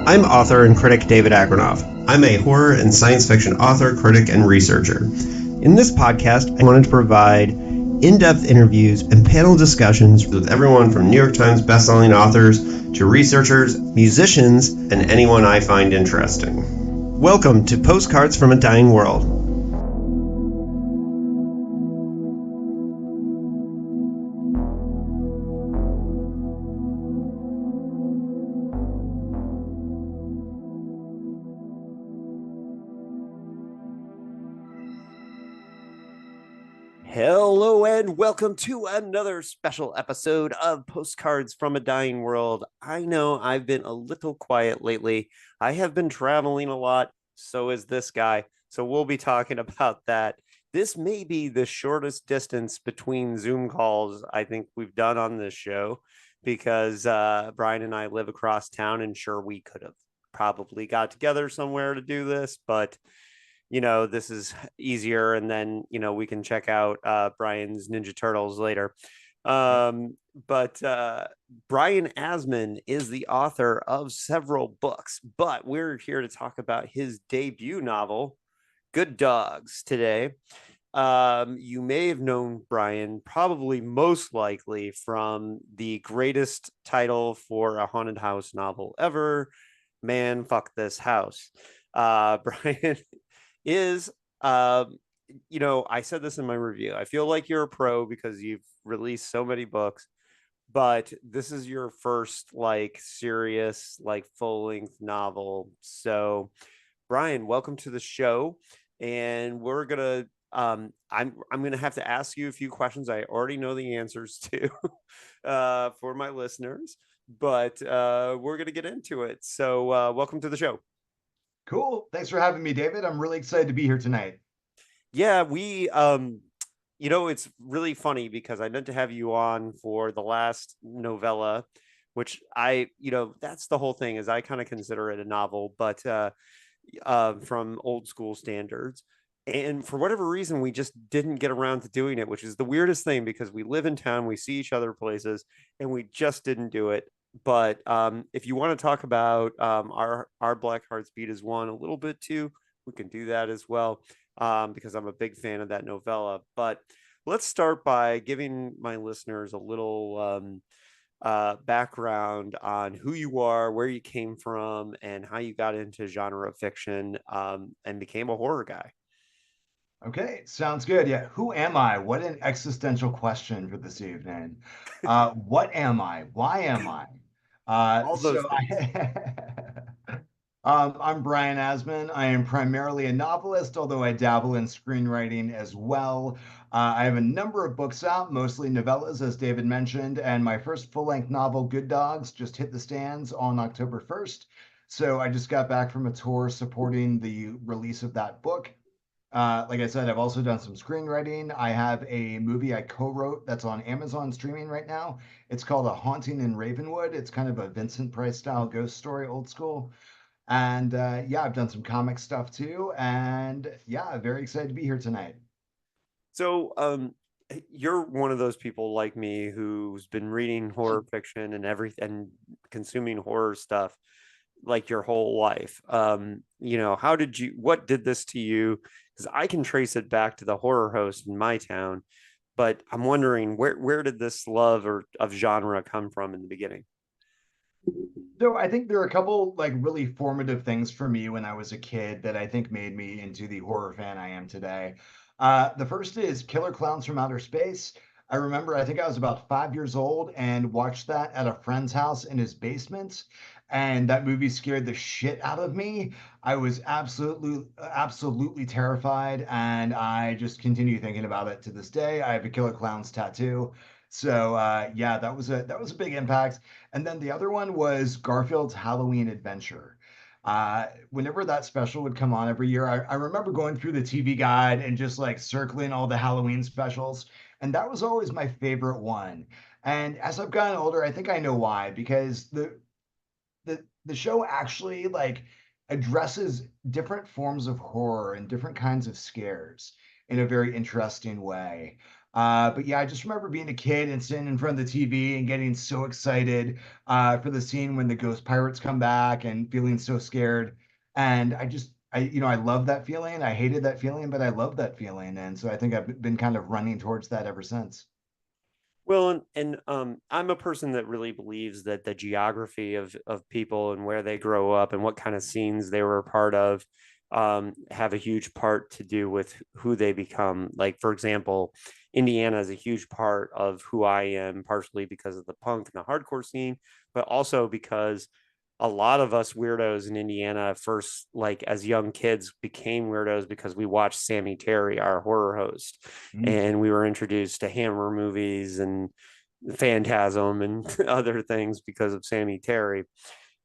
I'm author and critic David Agranoff. I'm a horror and science fiction author, critic, and researcher. In this podcast, I wanted to provide in-depth interviews and panel discussions with everyone from New York Times bestselling authors to researchers, musicians, and anyone I find interesting. Welcome to Postcards from a Dying World. Hello and welcome to another special episode of Postcards from a Dying World. I know I've been a little quiet lately. I have been traveling a lot. So is this guy. So we'll be talking about that. This may be the shortest distance between Zoom calls I think we've done on this show because Brian and I live across town, and sure, we could have probably got together somewhere to do this, but this is easier, and then we can check out Brian's Ninja Turtles later. But Brian Asman is the author of several books, but we're here to talk about his debut novel, Good Dogs, today. You may have known Brian probably most likely from the greatest title for a haunted house novel ever, Man, Fuck This House. Brian is I said this in my review. I feel like you're a pro because you've released so many books, but this is your first serious full-length novel. So Brian, welcome to the show, and we're gonna I'm gonna have to ask you a few questions I already know the answers to for my listeners, but we're gonna get into it. So welcome to the show. Cool. Thanks for having me, David. I'm really excited to be here tonight. Yeah, we it's really funny because I meant to have you on for the last novella, which that's the whole thing, is I kind of consider it a novel, but from old school standards. And for whatever reason, we just didn't get around to doing it, which is the weirdest thing because we live in town, we see each other places, and we just didn't do it. But if you want to talk about our Black Hearts Beat as one a little bit too, we can do that as well, because I'm a big fan of that novella. But let's start by giving my listeners a little background on who you are, where you came from, and how you got into genre fiction and became a horror guy. Okay, sounds good. Yeah, who am I? What an existential question for this evening. What am I? Why am I? All those things. I'm Brian Asman. I am primarily a novelist, although I dabble in screenwriting as well. I have a number of books out, mostly novellas, as David mentioned, and my first full-length novel, Good Dogs, just hit the stands on October 1st. So I just got back from a tour supporting the release of that book. Like I said, I've also done some screenwriting. I have a movie I co-wrote that's on Amazon streaming right now. It's called A Haunting in Ravenwood. It's kind of a Vincent Price style ghost story, old school. And yeah, I've done some comic stuff too. And yeah, very excited to be here tonight. So, you're one of those people like me who's been reading horror fiction and everything, consuming horror stuff like your whole life. What did this to you? Because I can trace it back to the horror host in my town, but I'm wondering where did this love or of genre come from in the beginning? So I think there are a couple like really formative things for me when I was a kid that I think made me into the horror fan I am today. The first is Killer Clowns from Outer Space. I remember, I think I was about 5 years old and watched that at a friend's house in his basement. And that movie scared the shit out of me. I was absolutely terrified. And I just continue thinking about it to this day. I have a Killer Clowns tattoo. So yeah, that was a big impact. And then the other one was Garfield's Halloween Adventure. Whenever that special would come on every year, I remember going through the TV guide and just like circling all the Halloween specials. And that was always my favorite one. And as I've gotten older, I think I know why, because the show actually like addresses different forms of horror and different kinds of scares in a very interesting way. But yeah, I just remember being a kid and sitting in front of the TV and getting so excited for the scene when the ghost pirates come back and feeling so scared. And I love that feeling. I hated that feeling, but I love that feeling. And so I think I've been kind of running towards that ever since. Well, and I'm a person that really believes that the geography of people and where they grow up and what kind of scenes they were a part of have a huge part to do with who they become. Like, for example, Indiana is a huge part of who I am, partially because of the punk and the hardcore scene, but also because a lot of us weirdos in Indiana first, like as young kids, became weirdos because we watched Sammy Terry, our horror host, Mm. and we were introduced to Hammer movies and Phantasm and other things because of Sammy Terry.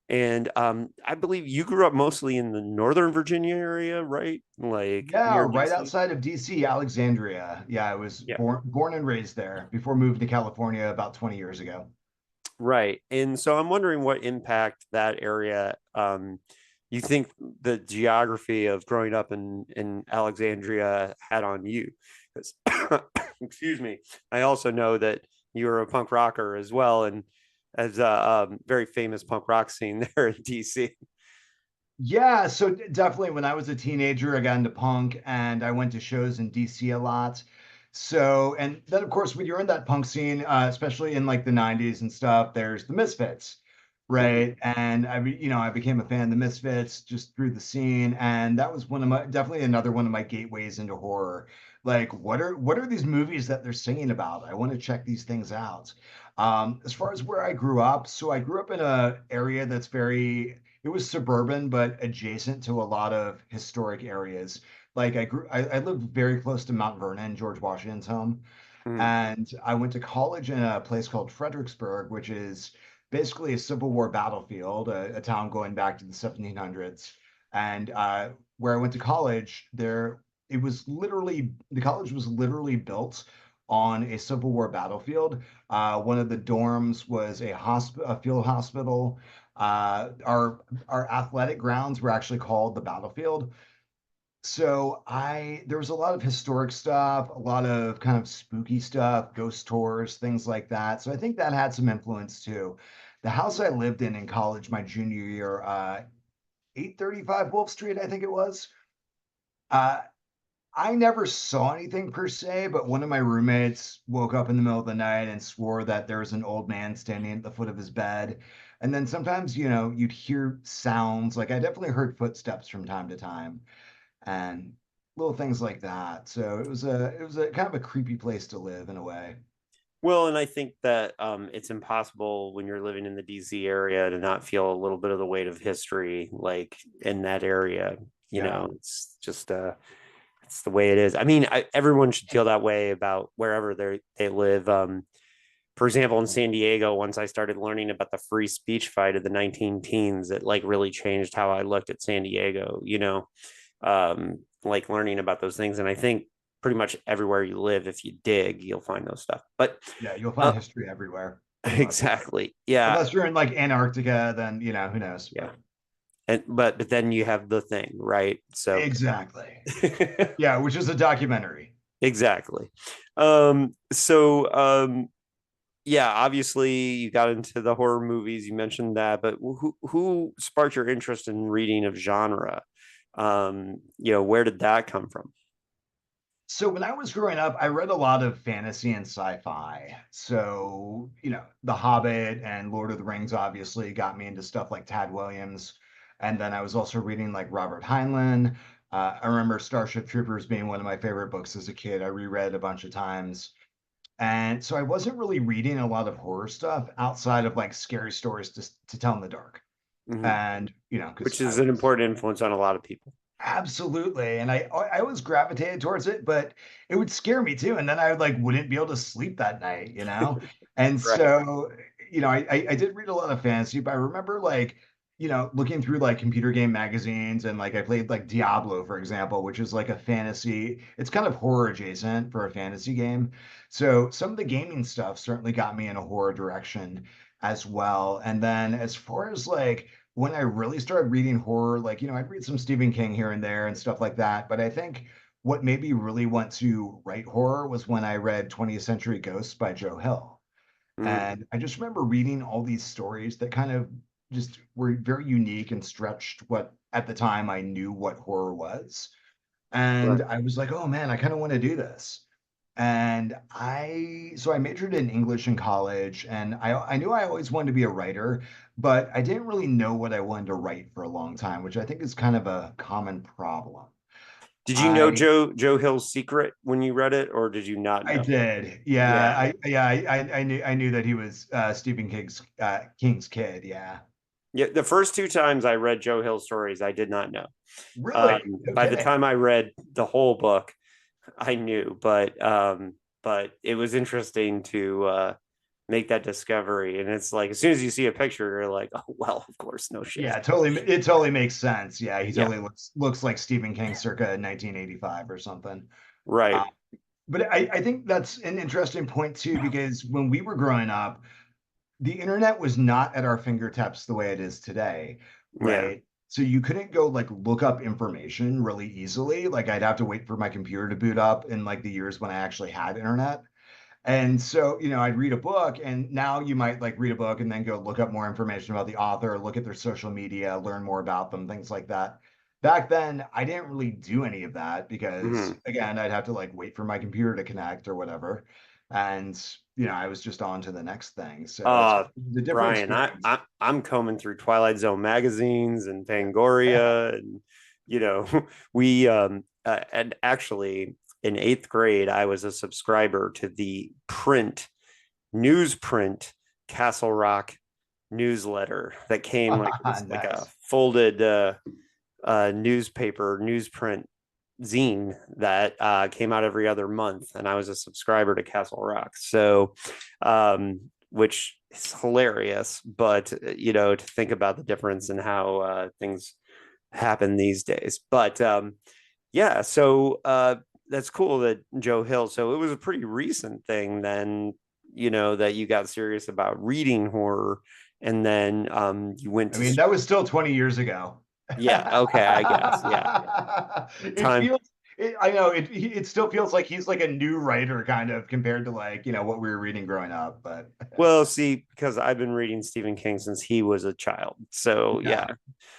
And I believe you grew up mostly in the Northern Virginia area, right? Like Yeah, near right DC. outside of DC, Alexandria. Yeah, I was Yeah. born and raised there before moving to California about 20 years ago. Right. And so I'm wondering what impact that area you think the geography of growing up in Alexandria had on you. 'Cause excuse me, I also know that you were a punk rocker as well, and as a very famous punk rock scene there in DC. Yeah, so definitely when I was a teenager, I got into punk and I went to shows in DC a lot. So, and then of course, when you're in that punk scene, especially in like the 90s and stuff, there's the Misfits, Mhm. right? And I became a fan of the Misfits just through the scene. And that was definitely another one of my gateways into horror. Like, what are these movies that they're singing about? I want to check these things out. As far as where I grew up, so I grew up in a area that's it was suburban, but adjacent to a lot of historic areas. Like I lived very close to Mount Vernon, George Washington's home, Mhm. and I went to college in a place called Fredericksburg, which is basically a Civil War battlefield, a town going back to the 1700s. And where I went to college, the college was literally built on a Civil War battlefield. One of the dorms was a field hospital. Our athletic grounds were actually called the battlefield. So there was a lot of historic stuff, a lot of kind of spooky stuff, ghost tours, things like that. So I think that had some influence too. The house I lived in college my junior year, 835 Wolf Street, I think it was. Uh, I never saw anything per se, but one of my roommates woke up in the middle of the night and swore that there was an old man standing at the foot of his bed. And then sometimes, you'd hear sounds. Like I definitely heard footsteps from time to time and little things like that. So it was a kind of a creepy place to live in a way. Well, and I think that it's impossible when you're living in the DC area to not feel a little bit of the weight of history, like in that area. You Yeah. know, it's just it's the way it is. I mean, everyone should feel that way about wherever they live. For example, in San Diego, once I started learning about the free speech fight of the 19 teens, it like really changed how I looked at San Diego. Like learning about those things, and I think pretty much everywhere you live, if you dig, you'll find those stuff. But Yeah, you'll find uh, history everywhere, pretty much. exactly, yeah, Unless you're in like Antarctica, then who knows? yeah. But And but then you have the thing, right? So exactly. Yeah, which is a documentary. exactly. Yeah, obviously you got into the horror movies. You mentioned that, but who sparked your interest in reading of genre? Where did that come from? So when I was growing up, I read a lot of fantasy and sci-fi. So, The Hobbit and Lord of the Rings obviously got me into stuff like Tad Williams. And then I was also reading like Robert Heinlein. I remember Starship Troopers being one of my favorite books as a kid. I reread a bunch of times. And so I wasn't really reading a lot of horror stuff outside of like scary stories to tell in the dark. Mhm. And, because Which I is an was important influence on a lot of people. absolutely. And I always gravitated towards it, but it would scare me too. And then I like wouldn't be able to sleep that night. And Right. so, I did read a lot of fantasy, but I remember like, looking through like computer game magazines and like I played like Diablo, for example, which is like a fantasy, it's kind of horror adjacent for a fantasy game. So some of the gaming stuff certainly got me in a horror direction as well. And then as far as like when I really started reading horror, like, I'd read some Stephen King here and there and stuff like that. But I think what made me really want to write horror was when I read 20th Century Ghosts by Joe Hill. Mm, And I just remember reading all these stories that kind of just were very unique and stretched what at the time I knew what horror was. And right. I was like, oh man, I kind of want to do this. And so I majored in English in college, and I knew I always wanted to be a writer, but I didn't really know what I wanted to write for a long time, which I think is kind of a common problem. Did you know I Joe Hill's secret when you read it, or did you not I know? did. Yeah. Yeah, I knew that he was Stephen King's kid. Yeah. Yeah. The first two times I read Joe Hill stories, I did not know. Really? No By the kidding. time I read the whole book, I knew, but it was interesting to make that discovery. And it's like as soon as you see a picture, you're like, oh well, of course, no shit. Yeah, totally. It totally makes sense. Yeah, he Yeah, totally looks like Stephen King circa 1985 or something. Uh, right. but I think that's an interesting point too, because when we were growing up, the internet was not at our fingertips the way it is today, Yeah. right? So you couldn't go like look up information really easily. Like I'd have to wait for my computer to boot up in like the years when I actually had internet. And so, I'd read a book, and now you might like read a book and then go look up more information about the author, look at their social media, learn more about them, things like that. Back then, I didn't really do any of that because, Mhm. again, I'd have to like wait for my computer to connect or whatever. And, I was just on to the next thing. So Uh, it's a different Brian, experience. I'm combing through Twilight Zone magazines and Fangoria, and you know, we and actually in eighth grade, I was a subscriber to the newsprint Castle Rock newsletter that came like it was like a Nice. folded newspaper newsprint zine that came out every other month, and I was a subscriber to Castle Rock. So, which is hilarious, but to think about the difference in how things happen these days. But yeah, so that's cool that Joe Hill. So it was a pretty recent thing then, that you got serious about reading horror, and then you went I to mean, that was still 20 years ago. yeah, okay, I guess, yeah, It time. feels, I know it still feels like he's like a new writer kind of compared to like, what we were reading growing up. But Well, see, because I've been reading Stephen King since he was a child. So yeah,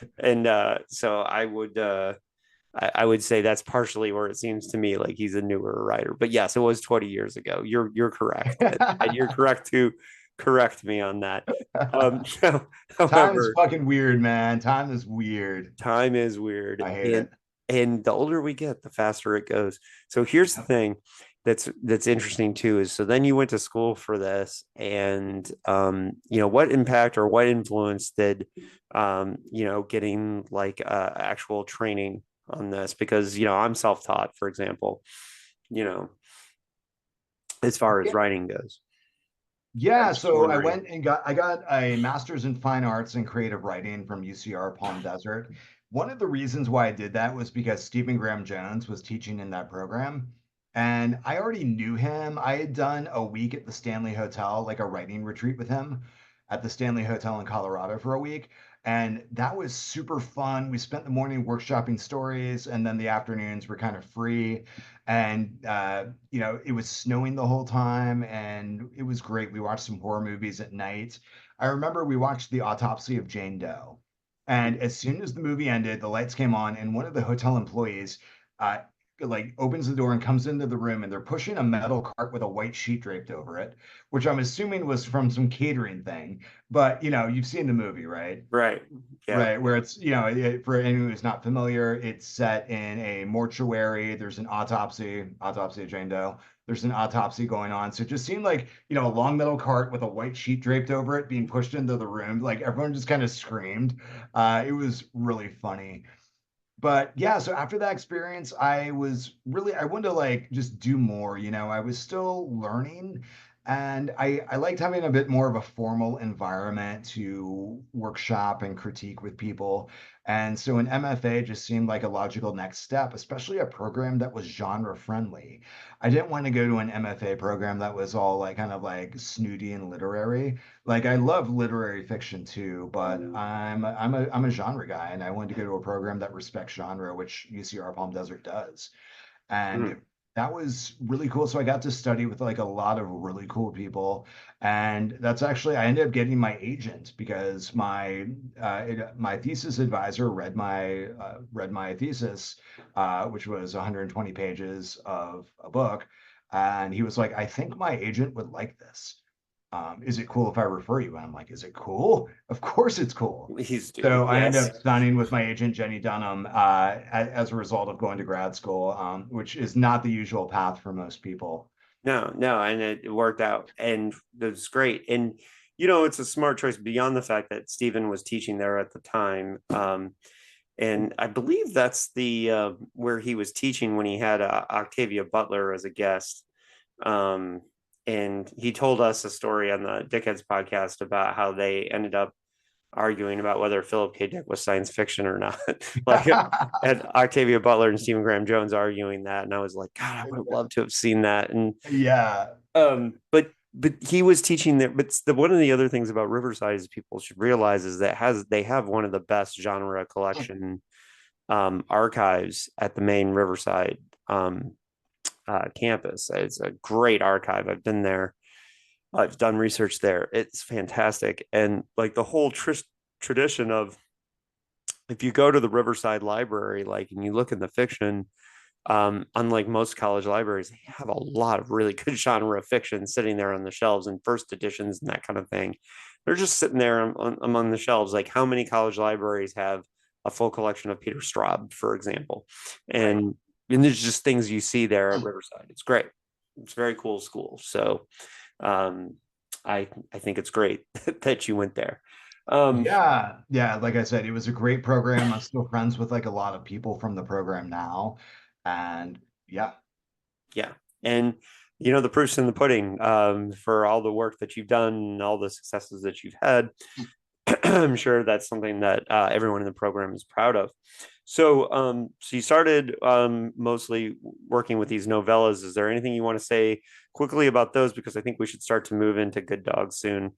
yeah. And so I would say that's partially where it seems to me like he's a newer writer. But yes, it was 20 years ago. You're correct. And you're correct to correct me on that. So, time is however, fucking weird, man. Time is weird. time is weird. I hate And it. the older we get, the faster it goes. So here's the Yep. thing that's interesting too is so then you went to school for this, and what impact or what influence did getting like actual training on this, because I'm self-taught, for example, you know as far as writing goes. I'm Yeah, just so wondering. I got a master's in fine arts and creative writing from UCR Palm Desert. One of the reasons why I did that was because Stephen Graham Jones was teaching in that program. And I already knew him. I had done a week at the Stanley Hotel, like a writing retreat with him at the Stanley Hotel in Colorado for a week. And that was super fun. We spent the morning workshopping stories, and then the afternoons were kind of free. And it was snowing the whole time, and it was great. We watched some horror movies at night. I remember we watched The Autopsy of Jane Doe, and as soon as the movie ended, the lights came on, and one of the hotel employees uh, like opens the door and comes into the room, and they're pushing a metal cart with a white sheet draped over it, which I'm assuming was from some catering thing. But you've seen the movie, right? Right. Yeah. Right, where it's, for anyone who's not familiar, it's set in a mortuary. There's an autopsy of Jane Doe. There's an autopsy going on. So it just seemed like, a long metal cart with a white sheet draped over it being pushed into the room. Like everyone just kind of screamed. It was really funny. But yeah, so after that experience, I wanted to like just do more, I was still learning, and I liked having a bit more of a formal environment to workshop and critique with people. And so an MFA just seemed like a logical next step, especially a program that was genre friendly. I didn't want to go to an MFA program that was all like kind of like snooty and literary. Like I love literary fiction too, but I'm a genre guy, and I wanted to go to a program that respects genre, which UCR Palm Desert does. And Mm. that was really cool. So I got to study with like a lot of really cool people. And that's actually, I ended up getting my agent because my thesis advisor read my thesis, which was 120 pages of a book. And he was like, I think my agent would like this. Is it cool if I refer you? And I'm like, is it cool? Of course it's cool. He's So I ended yes. up signing with my agent, Jenny Dunham, as a result of going to grad school, which is not the usual path for most people. No, no, and it worked out, and it was great. And it's a smart choice beyond the fact that Stephen was teaching there at the time. And I believe that's the where he was teaching when he had Octavia Butler as a guest. Um, and he told us a story on the Dickheads podcast about how they ended up arguing about whether Philip K. Dick was science fiction or not. Like and Octavia Butler and Stephen Graham Jones arguing that, and I was like, God, I would have loved to have seen that. And Yeah. but he was teaching there. But one of the other things about Riverside is people should realize is that they have one of the best genre collection archives at the main Riverside campus. It's a great archive. I've been there. I've done research there. It's fantastic, and like the whole tradition of if you go to the Riverside Library, like, and you look in the fiction, unlike most college libraries, they have a lot of really good genre fiction sitting there on the shelves and first editions and that kind of thing. They're just sitting there among the shelves. Like, how many college libraries have a full collection of Peter Straub, for example? Right. And there's just things you see there at Riverside. It's great. It's a very cool school. So um, I think it's great that you went there. Um, Yeah. Yeah. Like I said, it was a great program. I'm still friends with like a lot of people from the program now. And yeah. yeah, and the proof's in the pudding for all the work that you've done and all the successes that you've had. I'm sure that's something that everyone in the program is proud of. So you started mostly working with these novellas. Is there anything you want to say quickly about those? Because I think we should start to move into Good Dogs soon.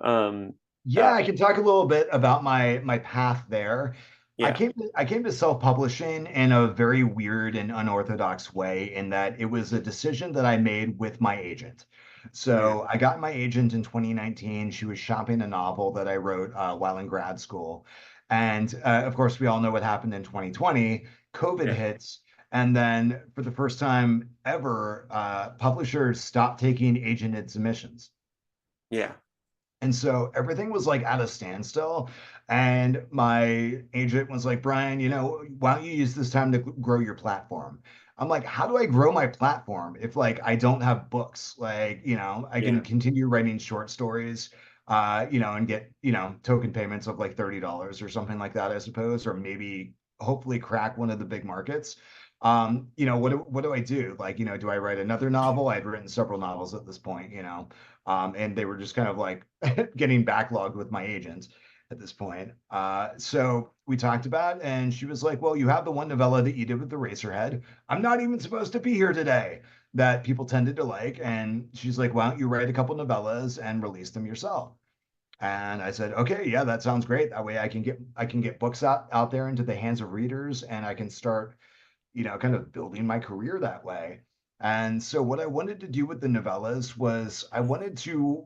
Um, Yeah, uh, I can talk a little bit about my path there. yeah, I came to self-publishing in a very weird and unorthodox way in that it was a decision that I made with my agent. yeah, So I got my agent in 2019. She was shopping a novel that I wrote while in grad school. And of course, we all know what happened in 2020. COVID yeah, hits. And then for the first time ever, publishers stopped taking agented submissions. yeah, And so everything was like at a standstill. And my agent was like, Brian, why don't you use this time to grow your platform? I'm like, how do I grow my platform if like I don't have books? Like, I can yeah, continue writing short stories, and get, token payments of like $30 or something like that, I suppose, or maybe hopefully crack one of the big markets. What do I do? Like, do I write another novel? I'd written several novels at this point, and they were just kind of like getting backlogged with my agent at this point. So we talked about, and she was like, "Well, you have the one novella that you did with the Racerhead. I'm not even supposed to be here today." That people tended to like, and she's like, "Why don't you write a couple novellas and release them yourself?" And I said, "Okay, yeah, that sounds great. That way, I can get books out there into the hands of readers, and I can start kind of building my career that way." And so what I wanted to do with the novellas was I wanted to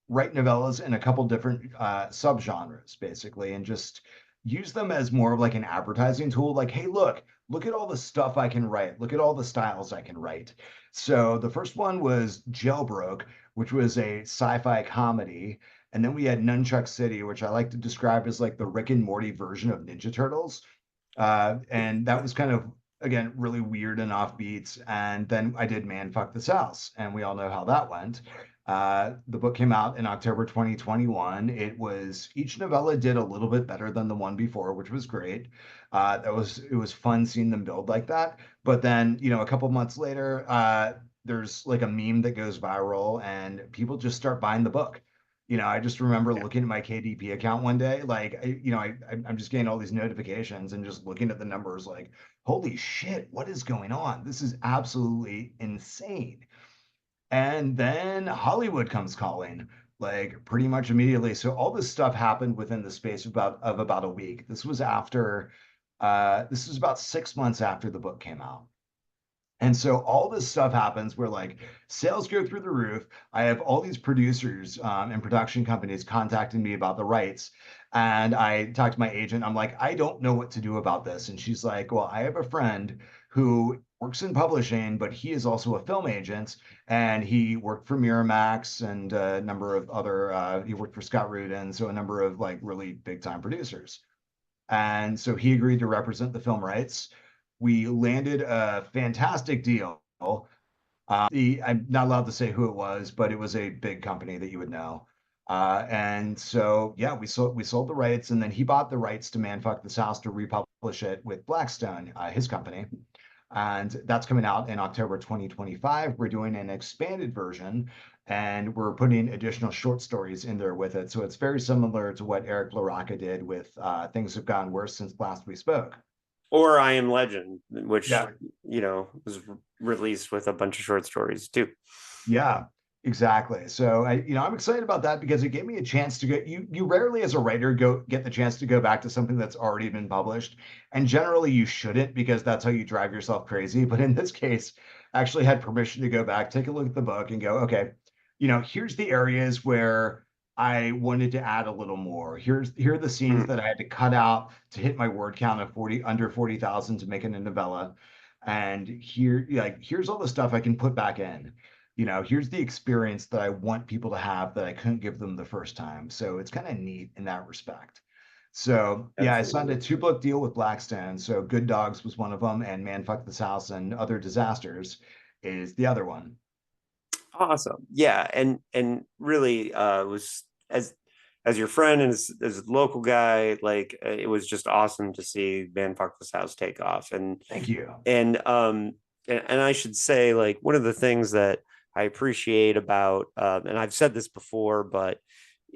write novellas in a couple different subgenres, basically, and just use them as more of like an advertising tool. Like, hey, look at all the stuff I can write. Look at all the styles I can write. So the first one was Jailbroke, which was a sci-fi comedy. And then we had Nunchuck City, which I like to describe as like the Rick and Morty version of Ninja Turtles. And that was kind of again really weird and offbeat. And then I did Man Fuck This House, and we all know how that went. The book came out in October 2021. Each novella did a little bit better than the one before, which was great. It was fun seeing them build like that. But then a couple months later, there's like a meme that goes viral, and people just start buying the book. I just remember yeah. looking at my KDP account one day, like, I'm just getting all these notifications and just looking at the numbers, like, holy shit, what is going on? This is absolutely insane. And then Hollywood comes calling, like, pretty much immediately. So all this stuff happened within the space of about a week. This was about 6 months after the book came out. And so all this stuff happens where like sales go through the roof. I have all these producers and production companies contacting me about the rights. And I talked to my agent. I'm like, I don't know what to do about this. And she's like, well, I have a friend who works in publishing, but he is also a film agent. And he worked for Miramax and a number of other, he worked for Scott Rudin. So a number of like really big time producers. And so he agreed to represent the film rights. We landed a fantastic deal. I'm not allowed to say who it was, but it was a big company that you would know. And so, yeah, we sold the rights, and then he bought the rights to Man Fuck This House to republish it with Blackstone, his company. And that's coming out in October 2025. We're doing an expanded version, and we're putting additional short stories in there with it. So it's very similar to what Eric LaRocca did with Things Have Gotten Worse Since Last We Spoke. Or I Am Legend, which, Yeah, was released with a bunch of short stories too. yeah, exactly. So I'm excited about that because it gave me a chance to go. You rarely, as a writer, go get the chance to go back to something that's already been published, and generally you shouldn't because that's how you drive yourself crazy. But in this case, I actually had permission to go back, take a look at the book, and go, okay, here's the areas where I wanted to add a little more. Here are the scenes Mm. that I had to cut out to hit my word count of 40 under 40,000 to make it a novella. And here's all the stuff I can put back in. Here's the experience that I want people to have that I couldn't give them the first time. So it's kind of neat in that respect. So yeah, I signed a Absolutely. 2-book deal with Blackstone. So Good Dogs was one of them, and Man Fuck This House and Other Disasters is the other one. Awesome. Yeah, and really was as your friend and as a local guy, like it was just awesome to see Van Fuck This House take off. Thank you. And I should say, like, one of the things that I appreciate about and I've said this before, but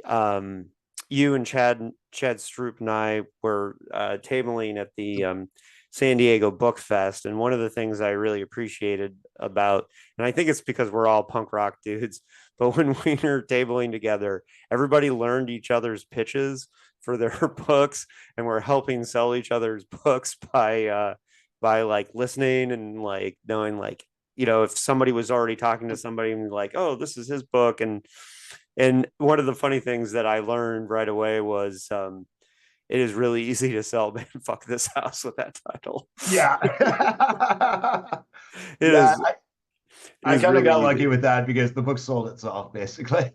um you and Chad Stroop and I were tabling at the San Diego Book Fest, and one of the things I really appreciated about, and I think it's because we're all punk rock dudes, but when we were tabling together, everybody learned each other's pitches for their books, and we're helping sell each other's books by like listening and like knowing, like, if somebody was already talking to somebody and like, oh, this is his book. And one of the funny things that I learned right away was it is really easy to sell Man Fuck This House with that title. Yeah. It Yeah, is it I is kind of really got lucky easy. with that because the book sold itself basically.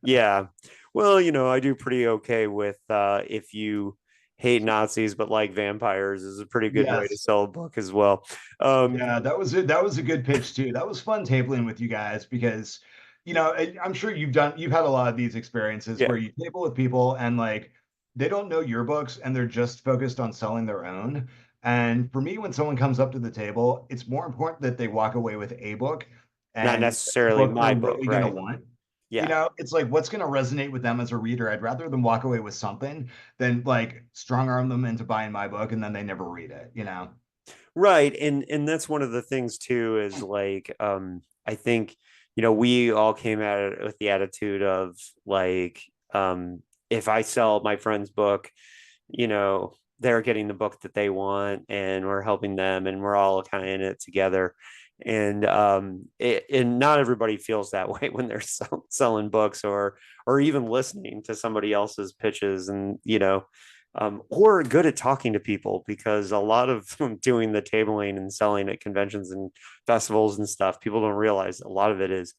Yeah. Well, I do pretty okay with if you hate Nazis but like vampires is a pretty good way to Yes. sell a book as well. Um Yeah, that was a good pitch too. That was fun tabling with you guys because, I'm sure you've had a lot of these experiences yeah. where you table with people and like they don't know your books and they're just focused on selling their own. And for me, when someone comes up to the table, it's more important that they walk away with a book Not and a necessarily book they're my book, really gonna right? want. Yeah. It's like what's gonna resonate with them as a reader. I'd rather them walk away with something than like strong arm them into buying my book and then they never read it. Right. And that's one of the things too, is like I think, we all came at it with the attitude of like, if I sell my friend's book, they're getting the book that they want and we're helping them and we're all kind of in it together. And not everybody feels that way when they're selling books, or even listening to somebody else's pitches, and or good at talking to people, because a lot of doing the tabling and selling at conventions and festivals and stuff, people don't realize a lot of it is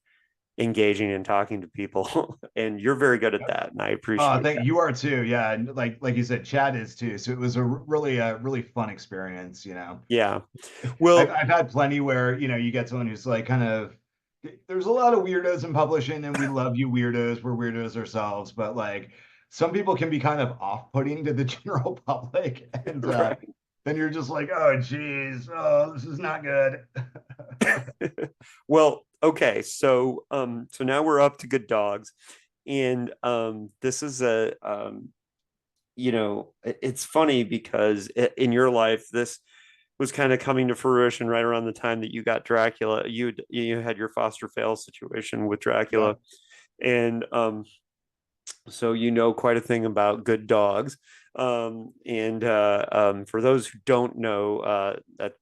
engaging and talking to people. And you're very good at that, and I Oh, appreciate thank that. you are too. Yeah, and like you said, Chad is too. So it was a really fun experience. Yeah. I've Well, I've had plenty where you get someone who's like kind of there's a lot of weirdos in publishing, and we love you weirdos. We're weirdos ourselves, but like some people can be kind of off-putting to the general public, and right. then you're just like, oh geez, oh this is not good. Well, okay, so now we're up to Good Dogs, and this is a it's funny because in your life this was kind of coming to fruition right around the time that you got Dracula. You had your foster fail situation with Dracula, Yep. and so quite a thing about Good Dogs. And for those who don't know, that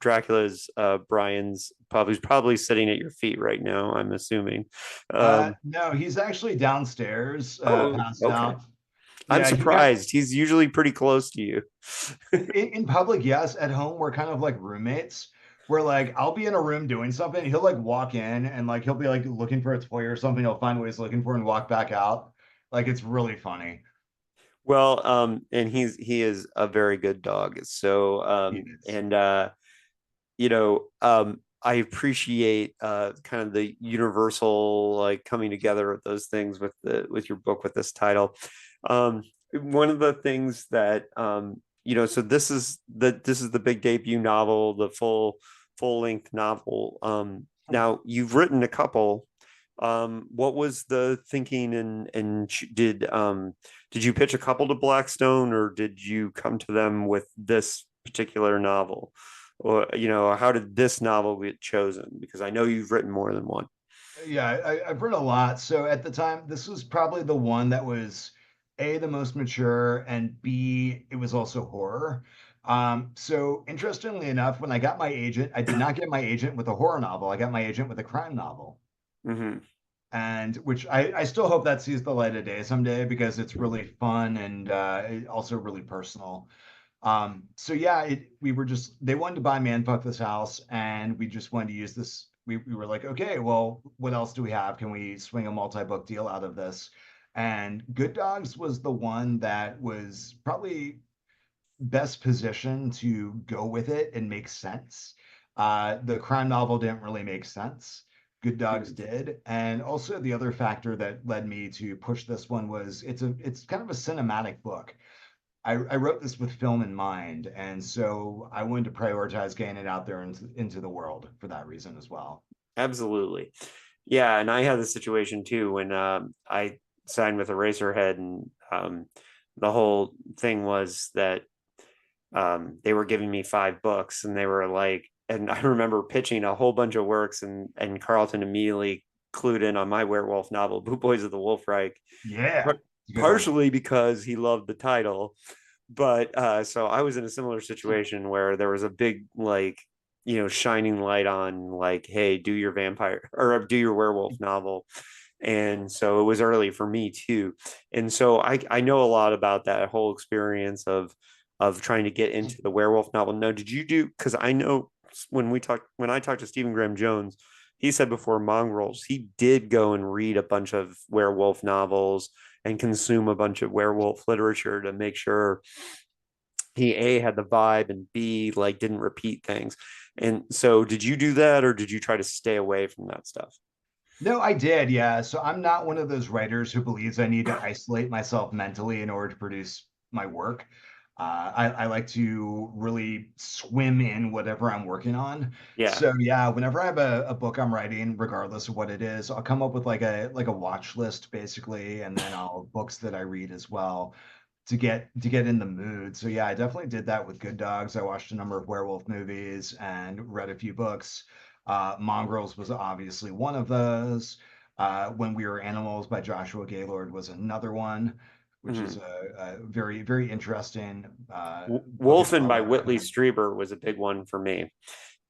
Dracula's Brian's probably sitting at your feet right now, I'm assuming. No, he's actually downstairs, Oh, passed okay. out. I'm Yeah, he got surprised. He's usually pretty close to you. in public, yes. At home, we're kind of like roommates. Where like I'll be in a room doing something, he'll like walk in and like he'll be like looking for a toy or something. He'll find what he's looking for and walk back out. Like it's really funny. Well, and he is a very good dog. So, He is. and I appreciate kind of the universal like coming together of those things with your book with this title. One of the things that so this is the big debut novel, the full length novel. Now you've written a couple. What was the thinking and did you pitch a couple to Blackstone or did you come to them with this particular novel? Or how did this novel get chosen? Because I know you've written more than one. Yeah, I've read a lot. So at the time, this was probably the one that was A, the most mature, and B, it was also horror. So interestingly enough, when I got my agent, I did not get my agent with a horror novel. I got my agent with a crime novel. Hmm. And which I still hope that sees the light of day someday because it's really fun and also really personal. So yeah, we were just they wanted to buy Man Fuck This House, and we just wanted to use this. We were like, okay, well, what else do we have? Can we swing a multi-book deal out of this? And Good Dogs was the one that was probably best positioned to go with it and make sense. The crime novel didn't really make sense. Good Dogs did. And also the other factor that led me to push this one was it's kind of a cinematic book. I wrote this with film in mind, and so I wanted to prioritize getting it out there into the world for that reason as well. Absolutely. Yeah, and I had the situation too when I signed with Eraserhead, and the whole thing was that they were giving me 5 books, and they were like, and I remember pitching a whole bunch of works, and Carlton immediately clued in on my werewolf novel, Boot Boys of the Wolfreich, Yeah, it's a good one. partially because he loved the title, but so I was in a similar situation where there was a big like shining light on like, hey, do your vampire or do your werewolf novel. And so it was early for me too, and so I know a lot about that whole experience of trying to get into the werewolf novel. Now, did you do, because I know when I talked to Stephen Graham Jones, he said before Mongrels he did go and read a bunch of werewolf novels and consume a bunch of werewolf literature to make sure he A had the vibe and B like didn't repeat things. And so did you do that or did you try to stay away from that stuff? No, I did, yeah. So I'm not one of those writers who believes I need to isolate myself mentally in order to produce my work. I like to really swim in whatever I'm working on. Yeah. So yeah, whenever I have a book I'm writing, regardless of what it is, I'll come up with like a watch list basically, and then I'll books that I read as well to get in the mood. So yeah, I definitely did that with Good Dogs. I watched a number of werewolf movies and read a few books. Mongrels was obviously one of those. When We Were Animals by Joshua Gaylord was another one, which is Mhm. a very, very interesting book as Wolfen well. by I Whitley recommend. Strieber was a big one for me.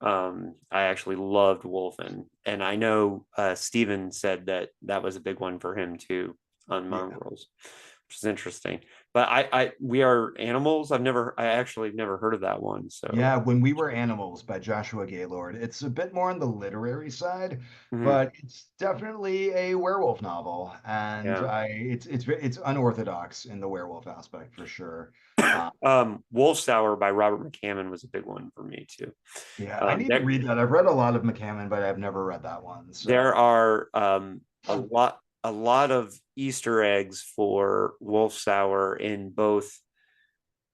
I actually loved Wolfen, and I know Steven said that that was a big one for him too on Yeah. Mongrels, which is interesting. But We Are Animals. I actually never heard of that one. So Yeah, When We Were Animals by Joshua Gaylord. It's a bit more on the literary side, mhm, but it's definitely a werewolf novel, and yeah. it's unorthodox in the werewolf aspect for sure. Uh, Wolf Hour by Robert McCammon was a big one for me too. yeah, I Um, need to there, read that. I've read a lot of McCammon, but I've never read that one. there So are a lot of Easter eggs for Wolf Hour in both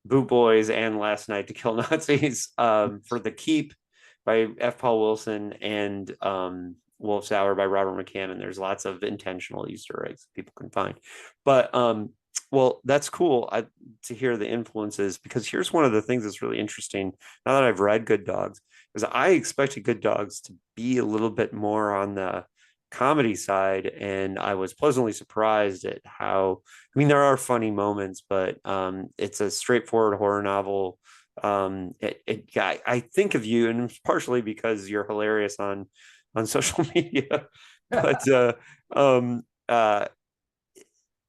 Boot Boys and Last Night to Kill Nazis, for The Keep by F. Paul Wilson and Wolf's Hour by Robert McCammon. There's lots of intentional Easter eggs people can find. But well, that's cool to hear the influences because here's one of the things that's really interesting. Now that I've read Good Dogs, is I expected Good Dogs to be a little bit more on the comedy side, and I was pleasantly surprised at how, I mean, there are funny moments, but it's a straightforward horror novel. I think of you, and it's partially because you're hilarious on social media, but um, uh,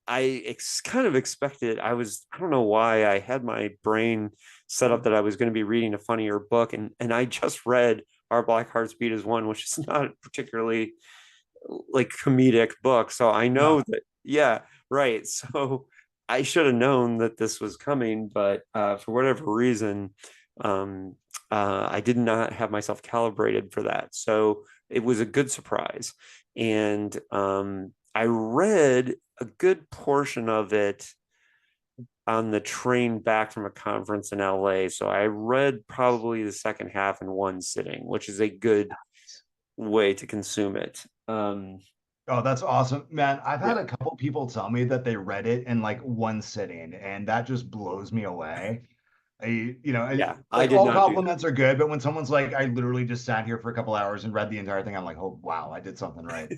kind of expected. I don't know why I had my brain set up that I was going to be reading a funnier book, and I just read Our Black Hearts Beat as One, which is not particularly like comedic book. So I know No. that, yeah, right. So I should have known that this was coming, but for whatever reason, um, I did not have myself calibrated for that. So it was a good surprise. And I read a good portion of it on the train back from a conference in LA. So I read probably the second half in one sitting, which is a good way to consume it. Oh, that's awesome, man. I've Yeah. had a couple people tell me that they read it in like one sitting, and that just blows me away. Yeah, I Like did all not do that. compliments are good, but when someone's like, I literally just sat here for a couple hours and read the entire thing, I'm like, oh wow, I did something right.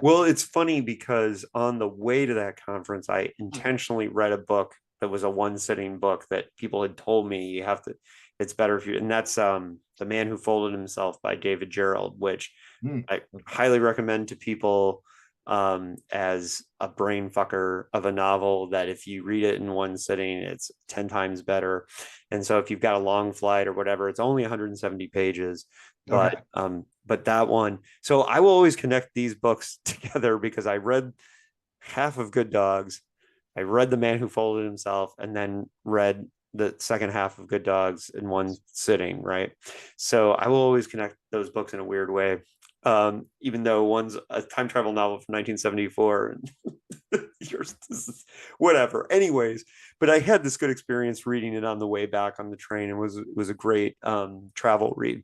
Well, it's funny because on the way to that conference, I intentionally read a book that was a one sitting book that people had told me you have to, it's better if you, and that's The Man Who Folded Himself by David Gerald, which Hmm. I highly recommend to people as a brain fucker of a novel that if you read it in one sitting, it's 10 times better. And so if you've got a long flight or whatever, it's only 170 pages, Okay. but that one. So I will always connect these books together because I read half of Good Dogs. I read The Man Who Folded Himself and then read the second half of Good Dogs in one sitting, right? So I will always connect those books in a weird way. Even though one's a time travel novel from 1974 and yours is whatever. Anyways, but I had this good experience reading it on the way back on the train. It was a great travel read.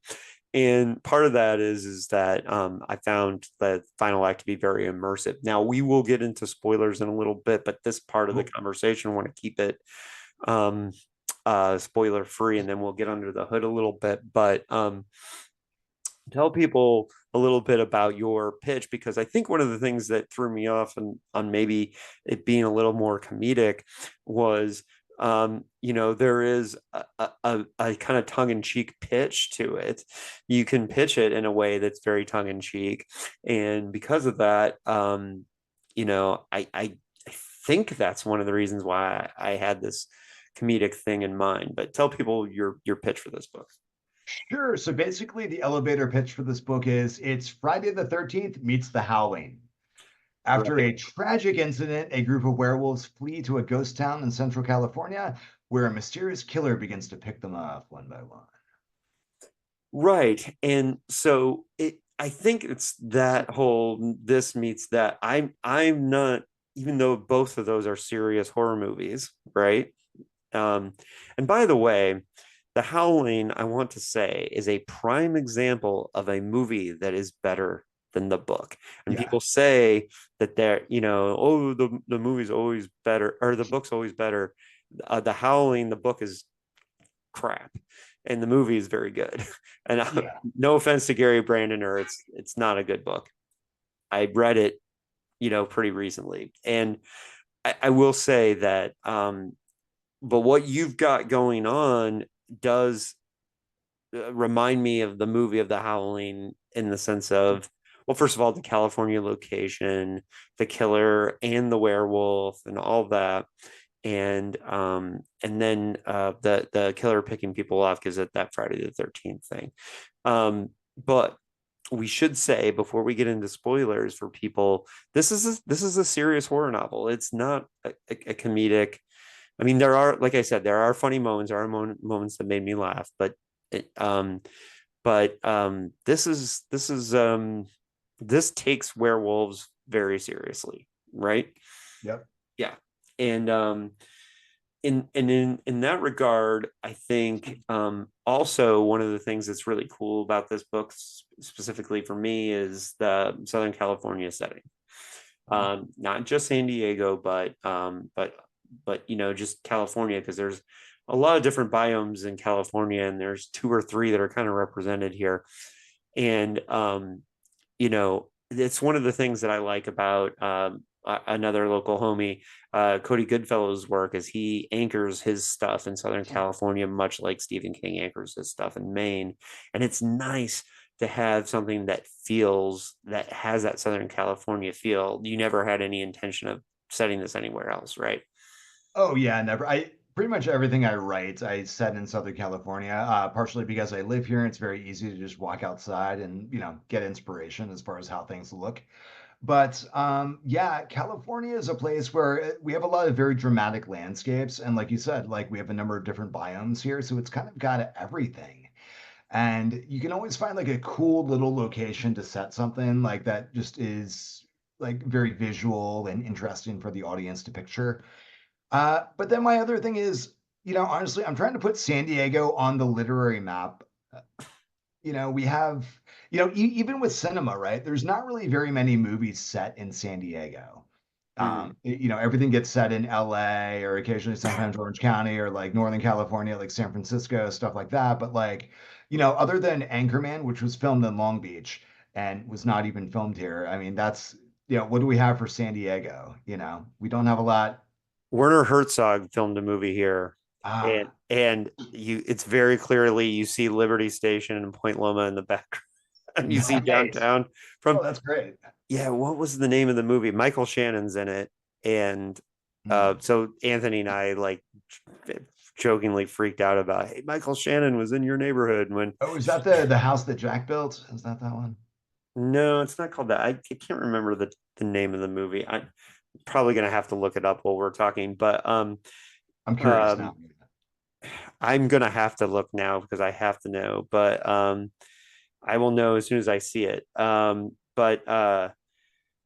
And part of that is that I found the final act to be very immersive. Now we will get into spoilers in a little bit, but this part of the Cool. conversation I want to keep it um, spoiler free, and then we'll get under the hood a little bit. But tell people a little bit about your pitch, because I think one of the things that threw me off on maybe it being a little more comedic was there is a kind of tongue-in-cheek pitch to it. You can pitch it in a way that's very tongue-in-cheek, and because of that, I think that's one of the reasons why I had this comedic thing in mind. But tell people your pitch for this book. Sure. So basically, the elevator pitch for this book is it's Friday the 13th meets the Howling. After Right. a tragic incident, a group of werewolves flee to a ghost town in Central California where a mysterious killer begins to pick them off one by one. Right. And so I think it's that whole this meets that. I'm not, even though both of those are serious horror movies, right? Um, and by the way, The Howling, I want to say, is a prime example of a movie that is better than the book. And Yeah. people say that oh, the movie's always better, or the book's always better. The Howling, the book is crap, and the movie is very good. And Yeah. no offense to Gary Brandon, or it's not a good book. I read it, pretty recently, and I will say that. But what you've got going on does remind me of the movie of The Howling in the sense of, well, first of all, the California location, the killer, and the werewolf, and all that, and then the killer picking people off because of that Friday the 13th thing. But we should say before we get into spoilers for people, this is a serious horror novel. It's not a comedic. I mean, like I said, there are funny moments, there are moments that made me laugh, it, um, this takes werewolves very seriously, right? Yep. Yeah, and in that regard, I think also one of the things that's really cool about this book, specifically for me, is the Southern California setting. Not just San Diego, but just California, because there's a lot of different biomes in California, and there's two or three that are kind of represented here. And you know, it's one of the things that I like about another local homie, Cody Goodfellow's work, is he anchors his stuff in Southern California, much like Stephen King anchors his stuff in Maine. And it's nice to have something that has that Southern California feel. You never had any intention of setting this anywhere else, right? Oh yeah, never. I pretty much everything I write, I set in Southern California, partially because I live here and it's very easy to just walk outside and, get inspiration as far as how things look. But yeah, California is a place where we have a lot of very dramatic landscapes. And like you said, like we have a number of different biomes here. So it's kind of got everything. And you can always find like a cool little location to set something like that just is like very visual and interesting for the audience to picture. But then my other thing is, honestly, I'm trying to put San Diego on the literary map. We have, even with cinema, right? There's not really very many movies set in San Diego. Mhm. Everything gets set in LA or occasionally sometimes Orange County or like Northern California, like San Francisco, stuff like that. But like, other than Anchorman, which was filmed in Long Beach and was not even filmed here, I mean, what do we have for San Diego? We don't have a lot. Werner Herzog filmed a movie here, and Ah, it's very clearly you see Liberty Station and Point Loma in the background. You see nice. downtown Oh, from that's great. yeah. What was the name of the movie? Michael Shannon's in it, and Hmm. so Anthony and I like jokingly freaked out about, hey, Michael Shannon was in your neighborhood when Oh, is that the house that Jack built? Is that one? no, it's not called that. I can't remember the name of the movie. I'm probably gonna have to look it up while we're talking, but I'm curious um now. I'm gonna have to look now because I have to know, but I will know as soon as I see it. But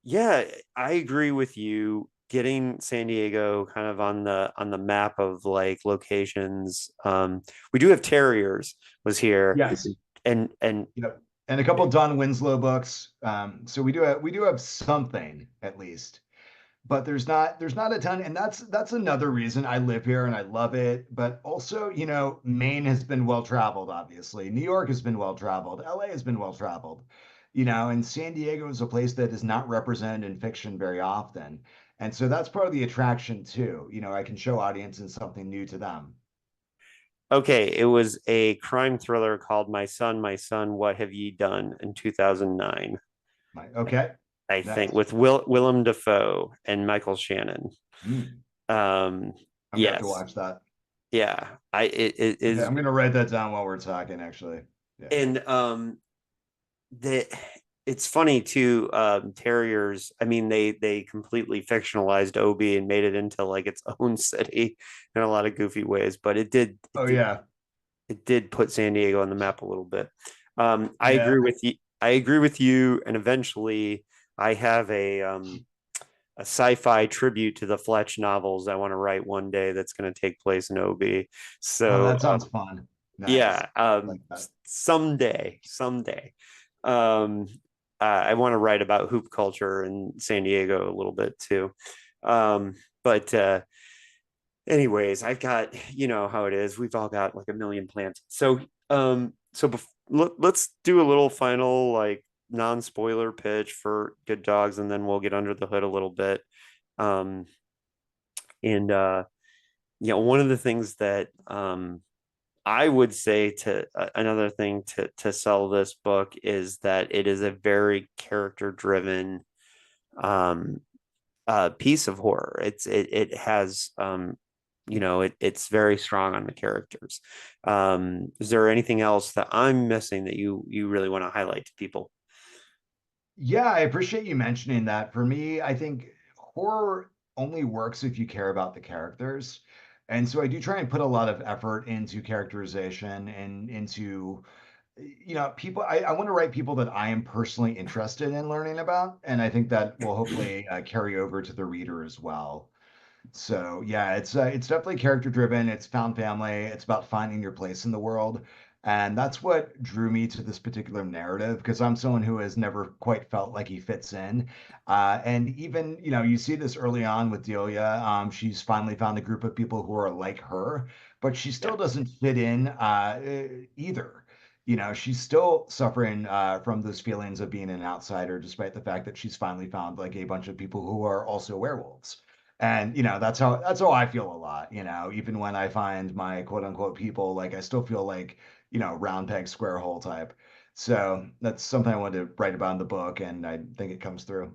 yeah, I agree with you. Getting San Diego kind of on the map of like locations. We do have Terriers was here, Yes. and Yep. And a couple Don Winslow books. So we do have something at least, but there's not a ton, and that's another reason I live here and I love it. But also, Maine has been well traveled, obviously. New York has been well traveled. LA has been well traveled. And San Diego is a place that is not represented in fiction very often. And so that's part of the attraction too. I can show audiences something new to them. okay, it was a crime thriller called My Son, What Have Ye Done in 2009. Okay. I think Nice. with Willem Dafoe and Michael Shannon. Hmm. Um, I'm gonna have to yes, watch that. yeah, it Okay, is, I'm gonna write that down while we're talking, actually. Yeah. and the it's funny too. Terriers, I mean, they completely fictionalized Obi and made it into like its own city in a lot of goofy ways, but Oh yeah. it did put San Diego on the map a little bit. I Yeah. agree with you. I agree with you, and eventually I have a sci-fi tribute to the Fletch novels I want to write one day that's going to take place in OB. Oh, So that sounds fun. Nice. yeah, Like that. someday. Um, I want to write about hoop culture in San Diego a little bit too. But anyways, I've got, you know how it is. We've all got like a million plans. Let's do a little final like non-spoiler pitch for Good Dogs, and then we'll get under the hood a little bit. Um, and one of the things that I would say to another thing to sell this book is that it is a very character driven um piece of horror. It has it's very strong on the characters. Is there anything else that I'm missing that you really want to highlight to people? Yeah, I appreciate you mentioning that. For me, I think horror only works if you care about the characters. And so I do try and put a lot of effort into characterization and into, people. I want to write people that I am personally interested in learning about. And I think that will hopefully carry over to the reader as well. So yeah, it's definitely character driven. It's found family. It's about finding your place in the world. And that's what drew me to this particular narrative because I'm someone who has never quite felt like he fits in. And even, you see this early on with Delia. She's finally found a group of people who are like her, but she Yeah. still doesn't fit in either. she's still suffering from those feelings of being an outsider, despite the fact that she's finally found like a bunch of people who are also werewolves. And that's how I feel a lot. Even when I find my quote unquote people, like I still feel like round peg square hole type. So that's something I wanted to write about in the book, and I think it comes through.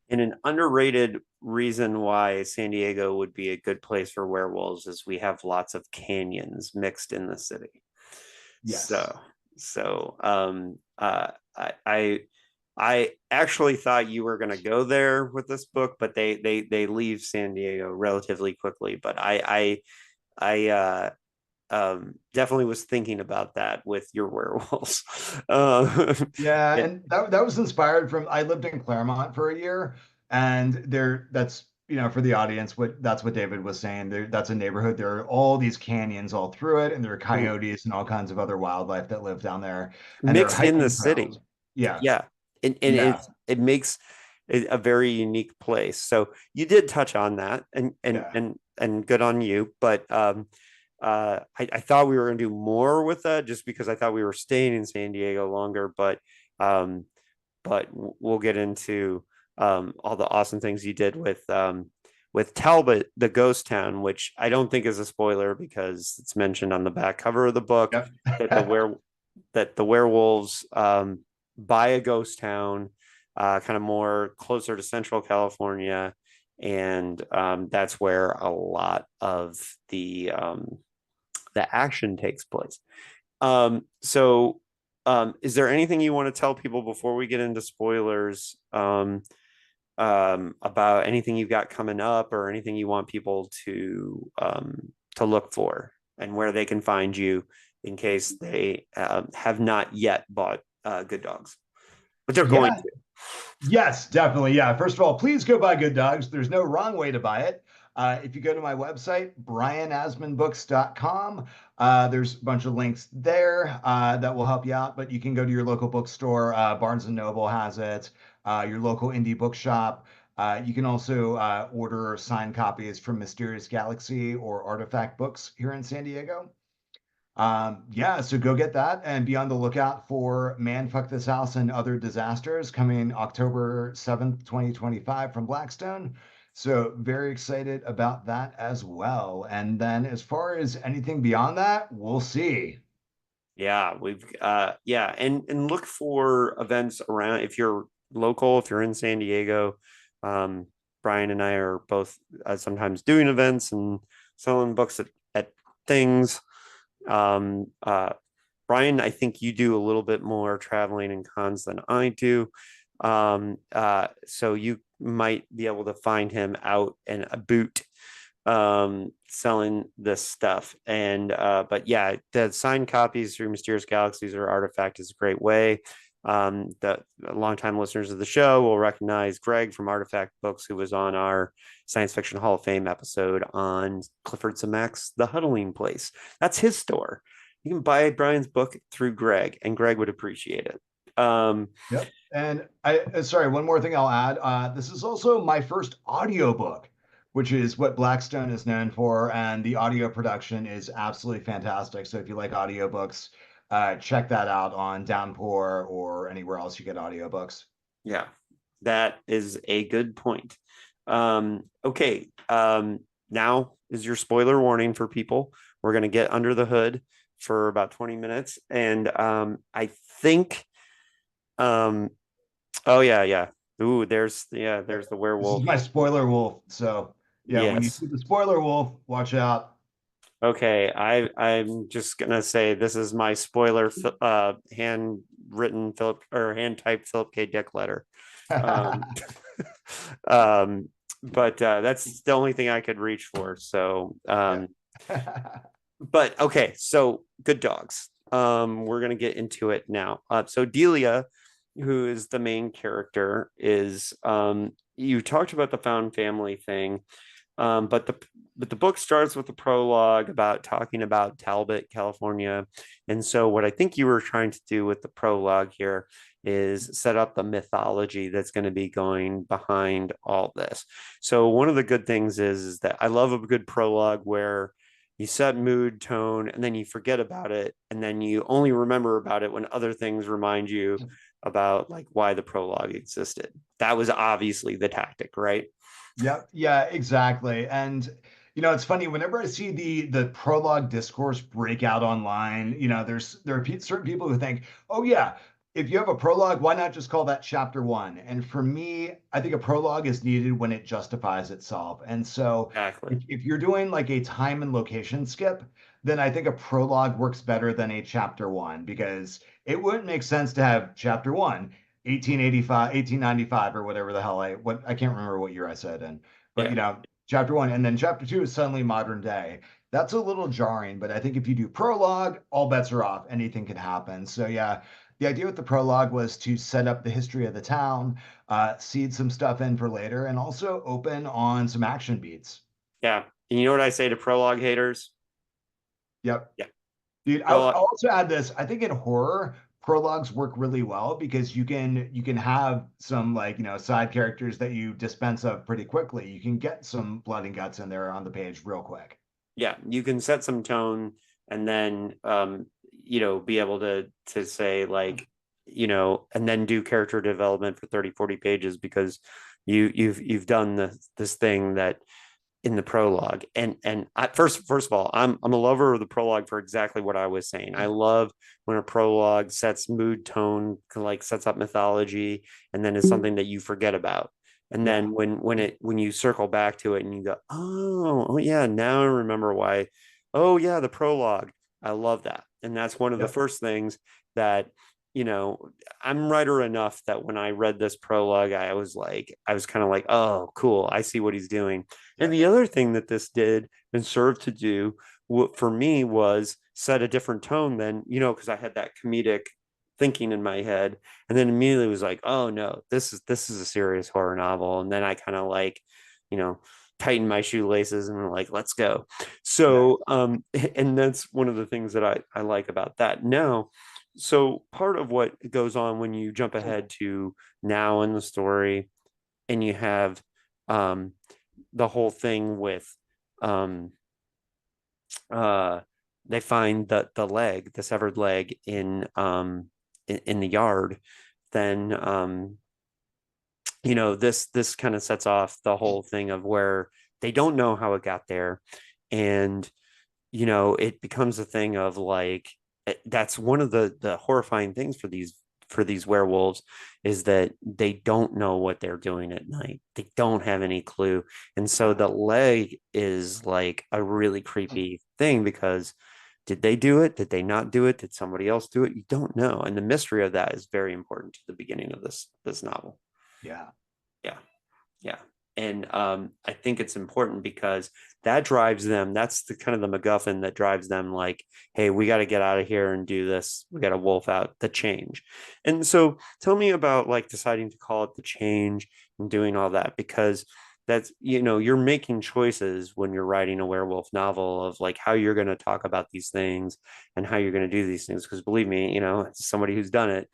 And an underrated reason why San Diego would be a good place for werewolves is we have lots of canyons mixed in the city. Yes. So, I I actually thought you were going to go there with this book, but they leave San Diego relatively quickly. But I definitely was thinking about that with your werewolves. Yeah, Yeah, and that was inspired from I lived in Claremont for a year, and there that's for the audience, that's what David was saying. That's a neighborhood. There are all these canyons all through it, and there are coyotes and all kinds of other wildlife that live down there, and there are mixed in the hiking city. trails. Yeah, Yeah, and yeah, it makes it a very unique place. So you did touch on that, yeah. and good on you. But I thought we were going to do more with that, just because I thought we were staying in San Diego longer. Um, but we'll get into all the awesome things you did with Talbot, the ghost town, which I don't think is a spoiler because it's mentioned on the back cover of the book Yep. that the werewolves buy a ghost town, kind of more closer to Central California, and that's where a lot of the action takes place. Is there anything you want to tell people before we get into spoilers? About anything you've got coming up, or anything you want people to look for, and where they can find you in case they have not yet bought Good Dogs, but they're going Yeah, to. yes, definitely. Yeah. First of all, please go buy Good Dogs. There's no wrong way to buy it. If you go to my website, brianasmanbooks.com, there's a bunch of links there that will help you out. But you can go to your local bookstore. Barnes and Noble has it. Your local indie bookshop. You can also order signed copies from Mysterious Galaxy or Artifact Books here in San Diego. Yeah, so go get that and be on the lookout for Man Fuck This House and Other Disasters coming October 7th, 2025 from Blackstone. So very excited about that as well. And then as far as anything beyond that, we'll see. Yeah, and look for events around if you're local, if you're in San Diego. Um, Brian and I are both sometimes doing events and selling books at things. Um, uh, Brian, I think you do a little bit more traveling and cons than I do. So you might be able to find him out in a boot selling this stuff. And but yeah, the signed copies through Mysterious Galaxies or Artifact is a great way. The longtime listeners of the show will recognize Greg from Artifact Books, who was on our Science Fiction Hall of Fame episode on Clifford Samack's The Huddling Place. That's his store. You can buy Brian's book through Greg, and Greg would appreciate it. Yep. And sorry, one more thing I'll add. This is also my first audiobook, which is what Blackstone is known for, and the audio production is absolutely fantastic. So if you like audiobooks, check that out on Downpour or anywhere else you get audiobooks. Yeah, that is a good point. Okay. Now is your spoiler warning for people. We're going to get under the hood for about 20 minutes. And I think, um, oh, yeah, yeah. Ooh, there's the This is werewolf. my spoiler wolf. So yeah, when you Yes. see the spoiler wolf, watch out. Okay. I'm just gonna say this is my spoiler handwritten Philip or hand typed Philip K. Dick letter. Um, um, but that's the only thing I could reach for. So, Yeah. but okay, so Good Dogs. We're gonna get into it now. So Delia, who is the main character, is you talked about the found family thing, but the book starts with a prologue about talking about Talbot, California. And so what I think you were trying to do with the prologue here is set up the mythology that's going to be going behind all this. So one of the good things is that I love a good prologue where you set mood, tone, and then you forget about it, and then you only remember about it when other things remind you about like why the prologue existed. That was obviously the tactic, right? Yep. Yeah, exactly. And it's funny whenever I see the prologue discourse break out online, there are certain people who think, "Oh yeah, if you have a prologue, why not just call that chapter 1?" And for me, I think a prologue is needed when it justifies itself. And so Exactly. if you're doing like a time and location skip, then I think a prologue works better than a chapter 1 because it wouldn't make sense to have chapter 1 1885, 1895, or whatever the hell I can't remember what year I said in, but Yeah. chapter 1 and then chapter 2 is suddenly modern day. That's a little jarring, but I think if you do prologue, all bets are off. Anything can happen. So yeah, the idea with the prologue was to set up the history of the town, seed some stuff in for later, and also open on some action beats. Yeah. And you know what I say to prologue haters? Yep. Yeah. Dude, I'll Prologue. also add this. I think in horror, prologues work really well because you can have some like, side characters that you dispense of pretty quickly. You can get some blood and guts in there on the page real quick. Yeah. You can set some tone and then be able to say like, and then do character development for 30, 40 pages because you've done this thing that in the prologue. And first of all, I'm a lover of the prologue for exactly what I was saying. I love when a prologue sets mood, tone, like sets up mythology, and then is something that you forget about. And Yeah. then when you circle back to it and you go, oh yeah, now I remember why. Oh yeah, the prologue. I love that. And that's one of the Yep. first things that you know, I'm writer enough that when I read this prologue, I was kind of like, oh, cool. I see what he's doing. And Yep. the other thing that this did and served to do for me was set a different tone than, because I had that comedic thinking in my head. And then immediately was like, oh no, this is a serious horror novel. And then I kind of like, you know, tighten my shoelaces and like, let's go. Yeah. So and that's one of the things that I like about that. Now, so part of what goes on when you jump ahead to now in the story and you have um the whole thing with um uh they find the severed leg in the yard, then this kind of sets off the whole thing of where they don't know how it got there. And it becomes a thing of like that's one of the horrifying things for these werewolves is that they don't know what they're doing at night. They don't have any clue. And so Yeah. the leg is like a really creepy thing because did they do it? Did they not do it? Did somebody else do it? You don't know. And the mystery of that is very important to the beginning of this novel. Yeah. Yeah. Yeah. And I think it's important because that drives them. That's the kind of the MacGuffin that drives them like, hey, we got to get out of here and do this. We got to wolf out the change. And so tell me about like deciding to call it the change and doing all that because that's, you're making choices when you're writing a werewolf novel of like how you're going to talk about these things and how you're going to do these things. Because believe me, as somebody who's done it,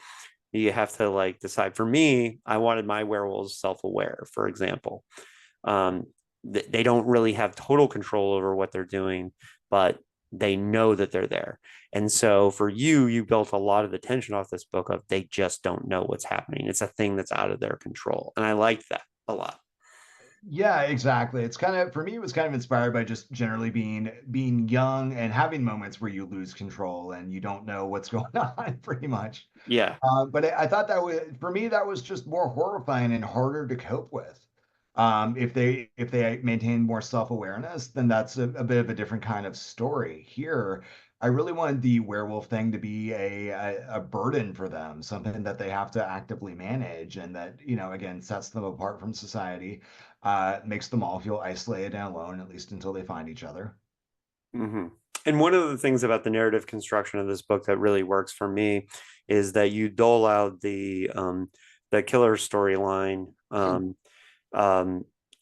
you have to like decide. For me, I wanted my werewolves self-aware, for example. um, they don't really have total control over what they're doing, but they know that they're there. And so for you built a lot of the tension off this book of they just don't know what's happening. It's a thing that's out of their control, and I like that a lot. Yeah, exactly. It's kind of for me, it was kind of inspired by just generally being young and having moments where you lose control and you don't know what's going on, pretty much. Yeah. But I thought that was for me that was just more horrifying and harder to cope with. If they maintain more self-awareness, then that's a bit of a different kind of story. Here, I really wanted the werewolf thing to be a burden for them, something that they have to actively manage, and that again sets them apart from society, makes them all feel isolated and alone, at least until they find each other. Mm-hmm. And one of the things about the narrative construction of this book that really works for me is that you dole out the killer storyline um,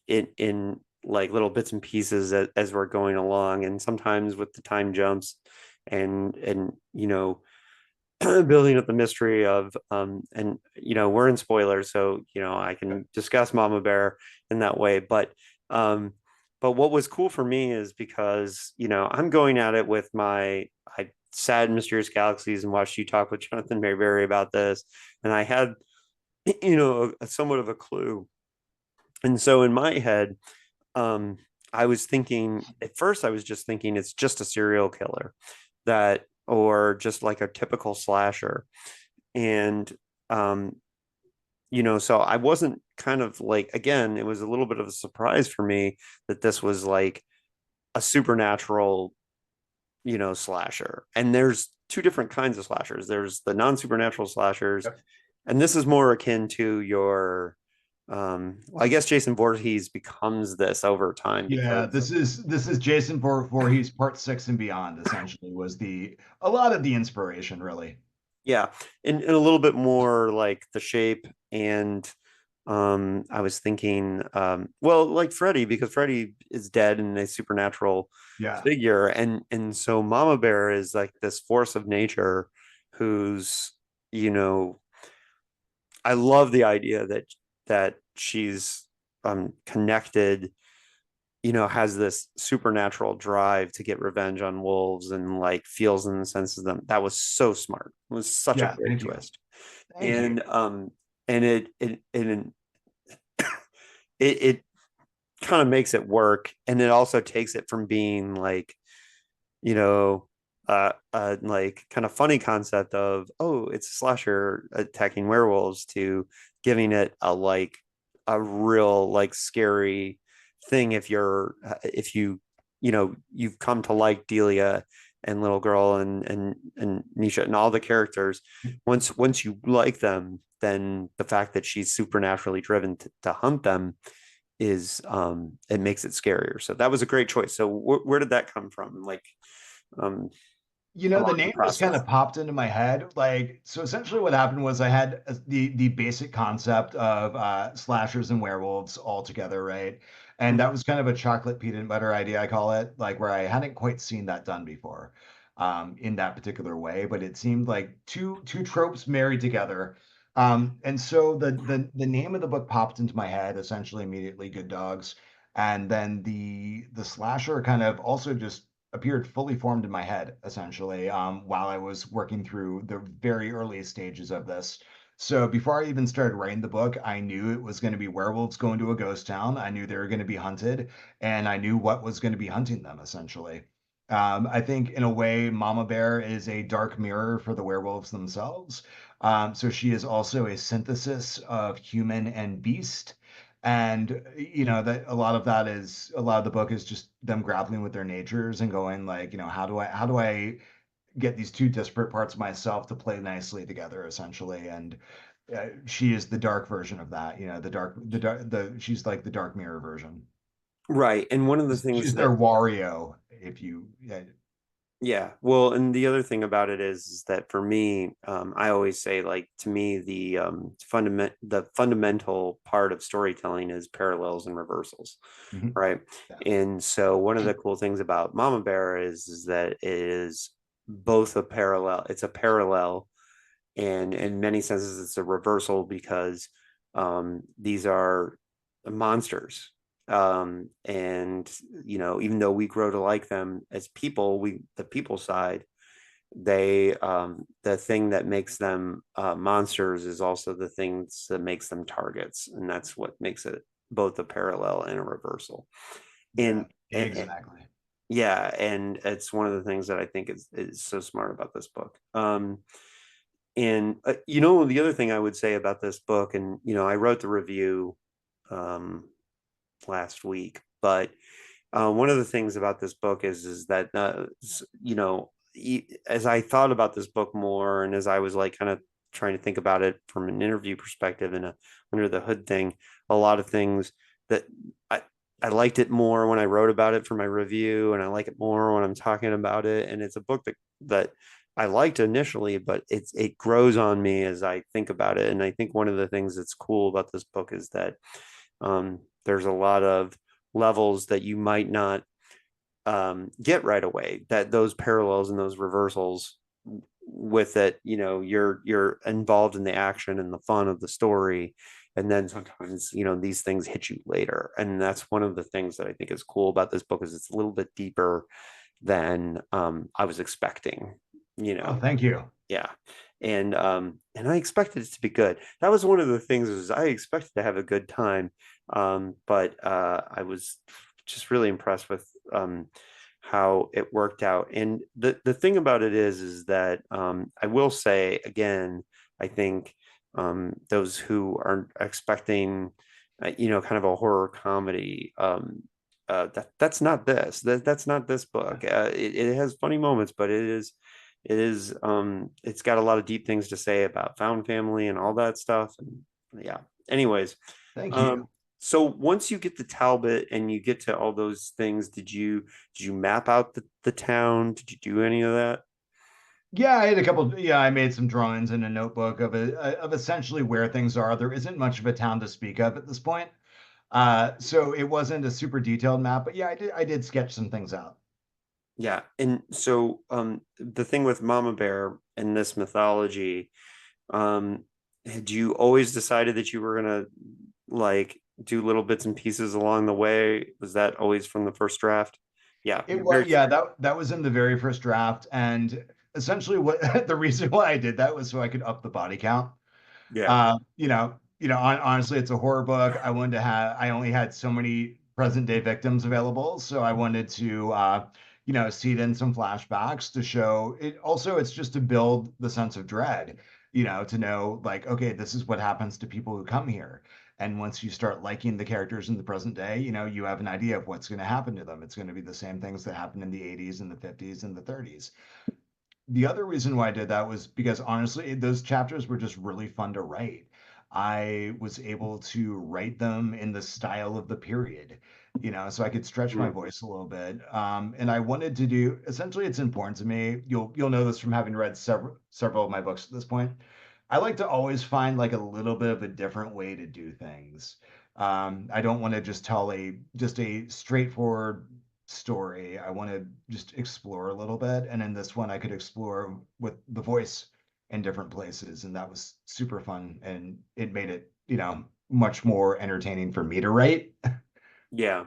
in like little bits and pieces as we're going along, and sometimes with the time jumps and building up the mystery of and we're in spoilers, so I can discuss Mama Bear in that way, but um but what was cool for me is because, I'm going at it with I sat in Mysterious Galaxies and watched you talk with Jonathan Mayberry about this. And I had, somewhat of a clue. And so in my head, um, I was thinking, at first, I was just thinking it's just a serial killer or just like a typical slasher. And, um, so I wasn't kind of like, again, it was a little bit of a surprise for me that this was like a supernatural, slasher. And there's two different kinds of slashers. There's the non-supernatural slashers, Yep. and this is more akin to your well, I guess Jason Voorhees becomes this over time Yeah, because this is Jason Voorhees Part 6 and Beyond, essentially, was the a lot of the inspiration, really. yeah, and a little bit more like the shape. And I was thinking well, like Freddy, because Freddy is dead and a supernatural Yeah. figure, and so Mama Bear is like this force of nature who's, you know I love the idea that she's connected, has this supernatural drive to get revenge on wolves and like feels and senses them. That was so smart. It was such a Yeah, great thank you. twist. Thank you. And it kind of makes it work, and it also takes it from being like, you know like kind of funny concept of, oh, it's a slasher attacking werewolves, to giving it a real like scary thing if you've come to like Delia and Little Girl and Nisha and all the characters. Once you like them, then the fact that she's supernaturally driven to hunt them is it makes it scarier. So that was a great choice. So where did that come from, like, um The along the name just kind process? of popped into my head. Like, so essentially what happened was I had the basic concept of slashers and werewolves all together, right? And that Mhm. was kind of a chocolate peanut butter idea, I call it, like where I hadn't quite seen that done before, in that particular way. But it seemed like two tropes married together. And so the name of the book popped into my head essentially immediately, Good Dogs. And then the slasher kind of also just appeared fully formed in my head, essentially, while I was working through the very early stages of this. So before I even started writing the book, I knew it was going to be werewolves going to a ghost town. I knew they were going to be hunted, and I knew what was going to be hunting them, essentially. I think, in a way, Mama Bear is a dark mirror for the werewolves themselves. So she is also a synthesis of human and beast. And that a lot of the book is just them grappling with their natures and going like, how do I get these two disparate parts of myself to play nicely together, essentially. And she is the dark version of that, she's like the dark mirror version. Right. And one of the things She's that, their Wario, if you yeah. yeah, well, and the other thing about it is that for me, I always say, like, to me, the fundamental part of storytelling is parallels and reversals, Mhm. right? Yeah. And so one of the cool things about Mama Bear is that it is both a parallel. It's a parallel, and in many senses, it's a reversal, because these are monsters. And even though we grow to like them as people, the people side, the thing that makes them monsters is also the things that makes them targets, and that's what makes it both a parallel and a reversal. Yeah, And exactly. yeah, and it's one of the things that I think is so smart about this book. And the other thing I would say about this book, and I wrote the review um, last week, but one of the things about this book is that as I thought about this book more, and as I was like kind of trying to think about it from an interview perspective and a under the hood thing, a lot of things that I I liked it more when I wrote about it for my review, and I like it more when I'm talking about it. And it's a book that I liked initially, but it grows on me as I think about it. And I think one of the things that's cool about this book is that there's a lot of levels that you might not get right away, that those parallels and those reversals with it, you're involved in the action and the fun of the story, and then sometimes these things hit you later, and that's one of the things that I think is cool about this book is it's a little bit deeper than I was expecting. you Oh, know thank you. yeah. And I expected it to be good. That was one of the things, is I expected to have a good time. But I was just really impressed with how it worked out. And the thing about it is that I will say again, I think those who are expecting kind of a horror comedy, that's not this. That's not this book. It has funny moments, but it's got a lot of deep things to say about found family and all that stuff. And yeah. Anyways, Thank um, you. so once you get to Talbot and you get to all those things, did you map out the town? Did you do any of that? Yeah, I had a couple. Yeah, I made some drawings in a notebook of essentially where things are. There isn't much of a town to speak of at this point, so it wasn't a super detailed map. But yeah, I did sketch some things out. Yeah. And so the thing with Mama Bear in this mythology, had you always decided that you were gonna like do little bits and pieces along the way? Was that always from the first draft? Yeah, It you're was, very yeah, that was in the very first draft, and essentially what the reason why I did that was so I could up the body count. yeah. Honestly, it's a horror book. I only had so many present day victims available, so I wanted to, seed in some flashbacks to show it. Also, it's just to build the sense of dread, to know like, okay, this is what happens to people who come here. And once you start liking the characters in the present day, you have an idea of what's going to happen to them. It's going to be the same things that happened in the 80s and the 50s and the 30s. The other reason why I did that was because honestly, those chapters were just really fun to write. I was able to write them in the style of the period, so I could stretch my Mm. voice a little bit. And I wanted to do essentially, it's important to me. You'll know this from having read several of my books at this point. I like to always find like a little bit of a different way to do things. I don't want to just tell a straightforward story. I want to just explore a little bit. And in this one, I could explore with the voice in different places. And that was super fun. And it made it, much more entertaining for me to write. Yeah.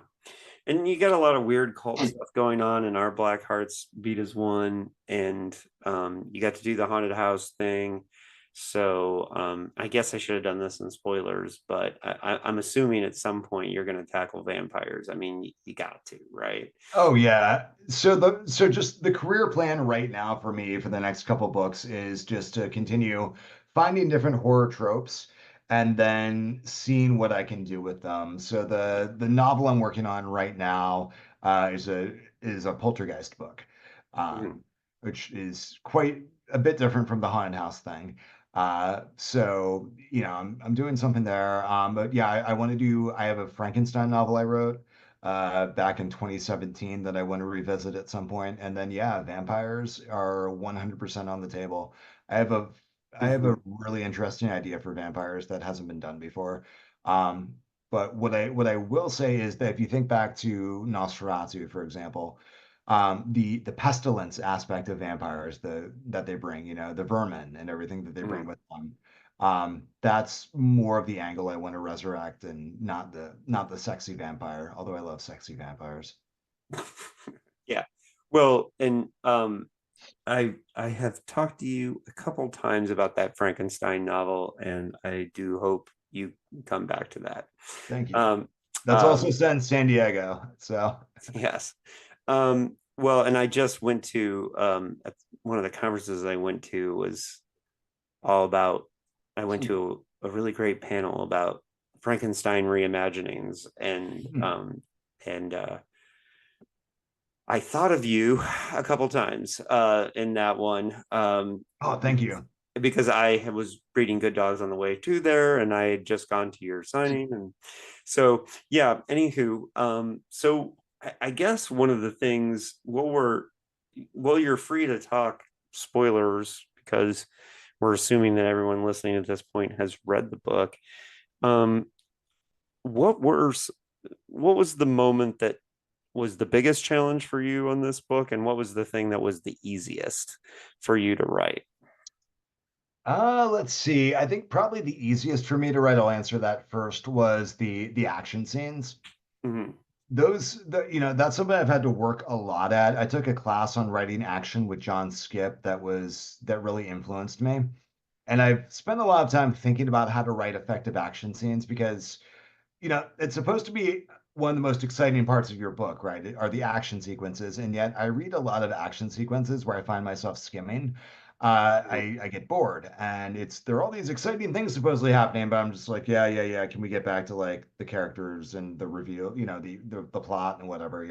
And you got a lot of weird cult stuff going on, and our Black Hearts beat as one, and you got to do the haunted house thing. So I guess I should have done this in spoilers, but I'm assuming at some point you're going to tackle vampires. I mean, you got to, right? Oh yeah. So just the career plan right now for me for the next couple books is just to continue finding different horror tropes and then seeing what I can do with them. So the novel I'm working on right now is a poltergeist book, Mhm. um, which is quite a bit different from the haunted house thing. So I'm doing something there. But yeah, I want to do. I have a Frankenstein novel I wrote back in 2017 that I want to revisit at some point. And then yeah, vampires are 100% on the table. I have a I have a Mhm. really interesting idea for vampires that hasn't been done before. Um, but what I will say is that if you think back to Nosferatu, for example, the pestilence aspect of vampires, that they bring, the vermin and everything that they bring Mhm. with them, that's more of the angle I want to resurrect, and not the sexy vampire, although I love sexy vampires. Yeah. Well, and I have talked to you a couple times about that Frankenstein novel, and I do hope you come back to that. Thank you. Um, That's also um, set in San Diego. So yes. Well, and I just went to one of the conferences I went to was all about. I went to a really great panel about Frankenstein reimaginings, and I thought of you a couple times in that one, oh, thank you. because I was reading Good Dogs on the way to there, and I had just gone to your signing, and so yeah. Anywho, so I guess one of the things, well, you're free to talk spoilers because we're assuming that everyone listening at this point has read the book. Um, what were what was the moment that was the biggest challenge for you on this book, and what was the thing that was the easiest for you to write? Let's see. I think probably the easiest for me to write, I'll answer that first, was the action scenes. Hmm. That's something I've had to work a lot at. I took a class on writing action with John Skip that really influenced me. And I've spent a lot of time thinking about how to write effective action scenes because it's supposed to be one of the most exciting parts of your book, right? Are the action sequences. And yet I read a lot of action sequences where I find myself skimming. I get bored and there are all these exciting things supposedly happening, but I'm just like, yeah, yeah, yeah. Can we get back to like the characters and the reveal, the plot and whatever.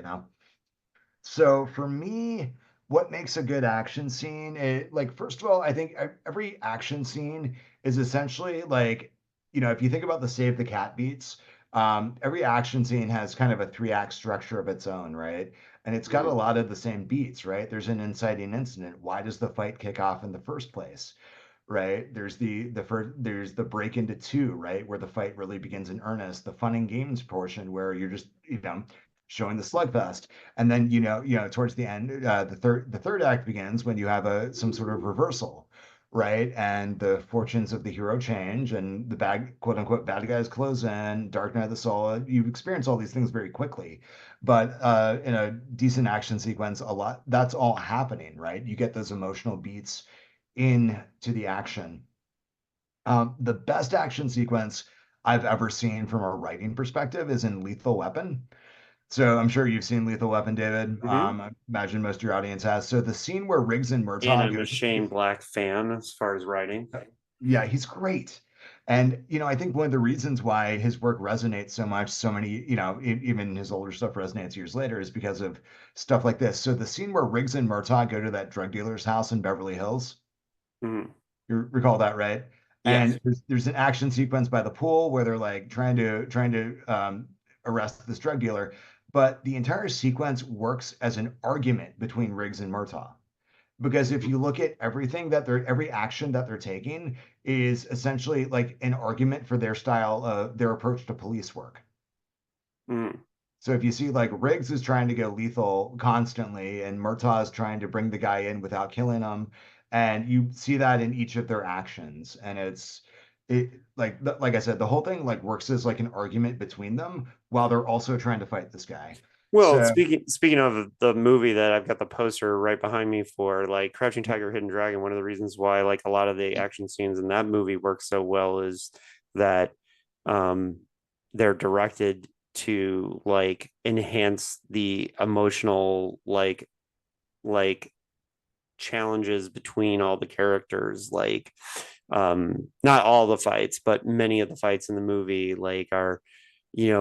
So for me, what makes a good action scene? Like, first of all, I think every action scene is essentially like, if you think about the Save the Cat beats, every action scene has kind of a three-act structure of its own, right? And it's got a Hmm. lot of the same beats, right? There's an inciting incident. Why does the fight kick off in the first place? Right? There's the break into two, right, where the fight really begins in earnest. The fun and games portion where you're just showing the slugfest, and then towards the end, the third act begins when you have a some sort of reversal, right, and the fortunes of the hero change, and the bad quote unquote bad guys close in. Dark Knight of the Soul. You experience all these things very quickly, but in a decent action sequence, a lot that's all happening, right? You get those emotional beats into the action. The best action sequence I've ever seen from a writing perspective is in Lethal Weapon. So I'm sure you've seen Lethal Weapon, David. Hmm. I imagine most of your audience has. So the scene where Riggs and And Murtaugh I'm go a to Shane Black fan as far as writing. yeah, he's great. And I think one of the reasons why his work resonates so much, so many, even his older stuff resonates years later, is because of stuff like this. So the scene where Riggs and Murtaugh go to that drug dealer's house in Beverly Hills, Hmm. you recall that, right? Yes. And there's an action sequence by the pool where they're like trying to arrest this drug dealer, but the entire sequence works as an argument between Riggs and Murtaugh. Because if you look at every action that they're taking is essentially like an argument for their style of their approach to police work. Hmm. So if you see like Riggs is trying to go lethal constantly, and Murtaugh is trying to bring the guy in without killing him, and you see that in each of their actions, and like I said, the whole thing like works as like an argument between them while they're also trying to fight this guy. Well, So speaking of the movie that I've got the poster right behind me for, like Crouching Tiger, Hidden Dragon, one of the reasons why like a lot of the action scenes in that movie work so well is that um they're directed to like enhance the emotional like challenges between all the characters. Like not all the fights, but many of the fights in the movie like are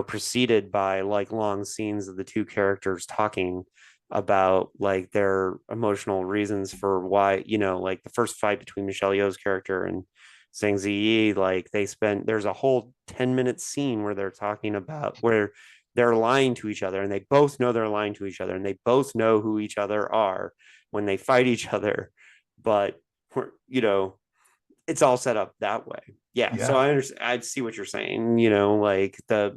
preceded by like long scenes of the two characters talking about like their emotional reasons for why, like the first fight between Michelle Yeoh's character and Zhang Ziyi, like there's a whole 10-minute scene where they're talking about where they're lying to each other and they both know they're lying to each other and they both know who each other are when they fight each other, but it's all set up that way. Yeah, so yeah, I understand. I see what you're saying. Like the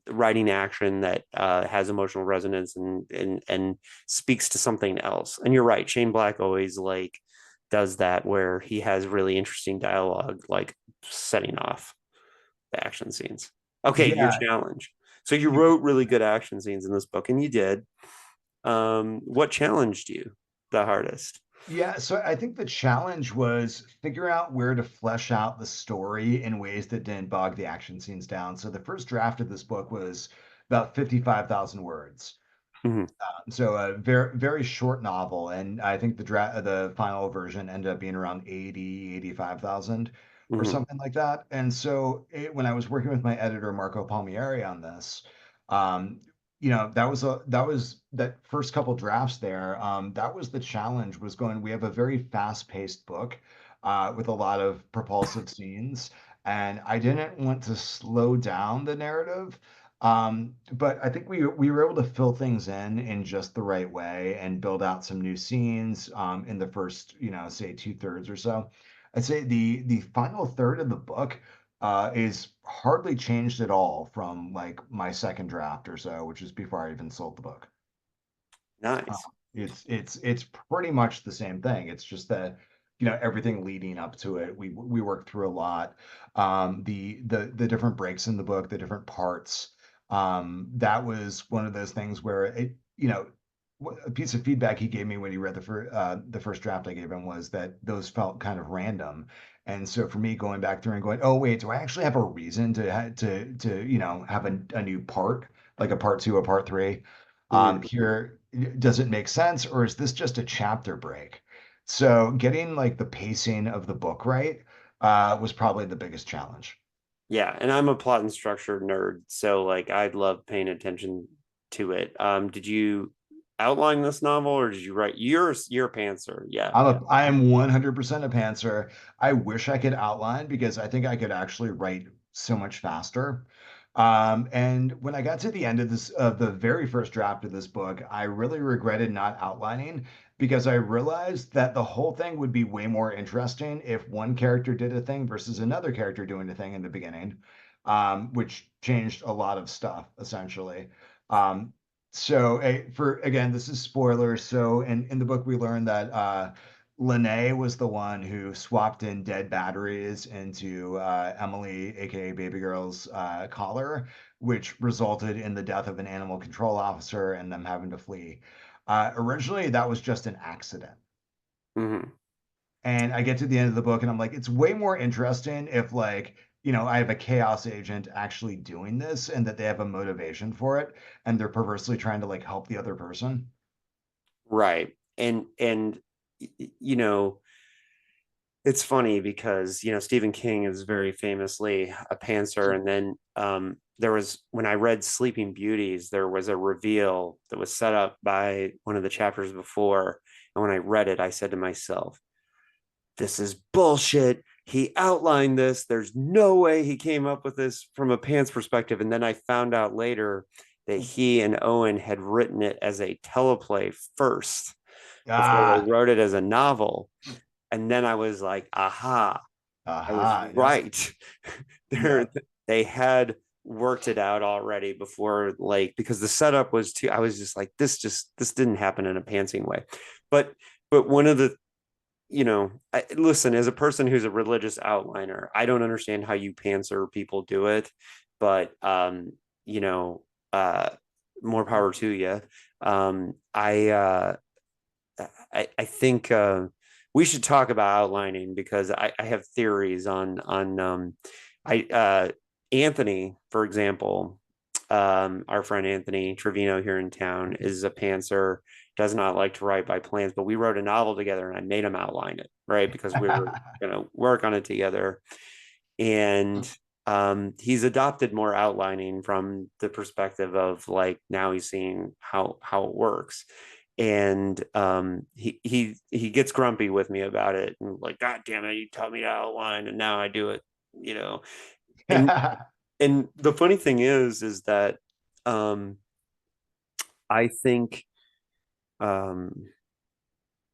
writing action that has emotional resonance and speaks to something else. And you're right. Shane Black always like does that where he has really interesting dialogue, like setting off the action scenes. Okay, your yeah. challenge. So you wrote really good action scenes in this book, and you did. What challenged you the hardest? Yeah, so I think the challenge was figure out where to flesh out the story in ways that didn't bog the action scenes down. So the first draft of this book was about 55,000 words. Mm-hmm. So a very very short novel, and I think the final version ended up being around 80, 85,000 or Mm-hmm. something like that. And so when I was working with my editor Marco Palmieri on this, um, that first couple drafts there. That was the challenge. Was going. We have a very fast-paced book with a lot of propulsive scenes, and I didn't want to slow down the narrative. But I think we were able to fill things in just the right way and build out some new scenes in the first, say 2/3 or so. I'd say the final third of the book is hardly changed at all from like my second draft or so, which is before I even sold the book. Uh, Nice. it's pretty much the same thing. It's just that. everything leading up to it. We worked through a lot. The different breaks in the book, the different parts. That was one of those things where a piece of feedback he gave me when he read the first draft I gave him was that those felt kind of random. And so for me, going back through and going, oh wait, do I actually have a reason to have a new part, like a part two, a part three? Mhm. Here, does it make sense, or is this just a chapter break? So getting like the pacing of the book right was probably the biggest challenge. Yeah, and I'm a plot and structure nerd, so like I love paying attention to it. Did you outline this novel or did you write? You're a pantser. Yeah, yeah. I am 100% a pantser. I wish I could outline because I think I could actually write so much faster. And when I got to the end of the very first draft of this book, I really regretted not outlining because I realized that the whole thing would be way more interesting if one character did a thing versus another character doing a thing in the beginning, which changed a lot of stuff essentially. Um, for again, this is spoilers. So in the book, we learned that Lene was the one who swapped in dead batteries into Emily, aka Baby Girl's collar, which resulted in the death of an animal control officer and them having to flee. Originally, that was just an accident. Hmm. And I get to the end of the book and I'm like, it's way more interesting if I have a chaos agent actually doing this and that they have a motivation for it and they're perversely trying to like help the other person. Right. And you know, it's funny because Stephen King is very famously a pantser, and then there was when I read Sleeping Beauties, there was a reveal that was set up by one of the chapters before, and when I read it, I said to myself, this is bullshit. He outlined this. There's no way he came up with this from a pants perspective. And then I found out later that he and Owen had written it as a teleplay first before they Ah, wrote it as a novel. And then I was like, aha, I was aha, yep, right. They're, yep. they had worked it out already before, like, because the setup was too, I was just like, this didn't happen in a pantsing way. But, but one of the listen, as a person who's a religious outliner, I don't understand how you pantser people do it, but you know, uh, more power to you. I think we should talk about outlining because I have theories on I Anthony, for example, our friend Anthony Trevino here in town is a pantser, does not like to write by plans, but we wrote a novel together and I made him outline it, right? Because we were going to work on it together. And he's adopted more outlining from the perspective of like now he's seeing how it works. And he gets grumpy with me about it and like, God damn it, you taught me to outline and now I do it, you know. And and the funny thing is that I think um,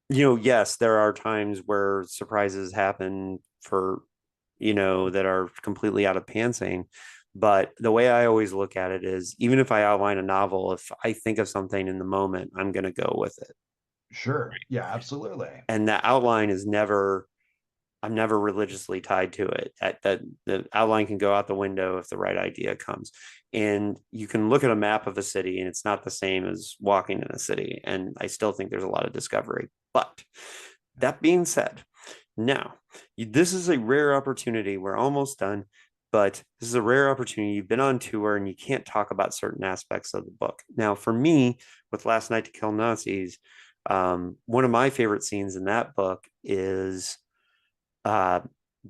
yes, there are times where surprises happen for that are completely out of pantsing. But the way I always look at it is even if I outline a novel, if I think of something in the moment, I'm going to go with it. Sure. Yeah, absolutely. And that outline is never I'm never religiously tied to it. That the outline can go out the window if the right idea comes. And you can look at a map of a city and it's not the same as walking in a city. And I still think there's a lot of discovery. But that being said, now this is a rare opportunity. We're almost done, but this is a rare opportunity. You've been on tour and you can't talk about certain aspects of the book. Now, for me, with Last Night to Kill Nazis, one of my favorite scenes in that book is uh,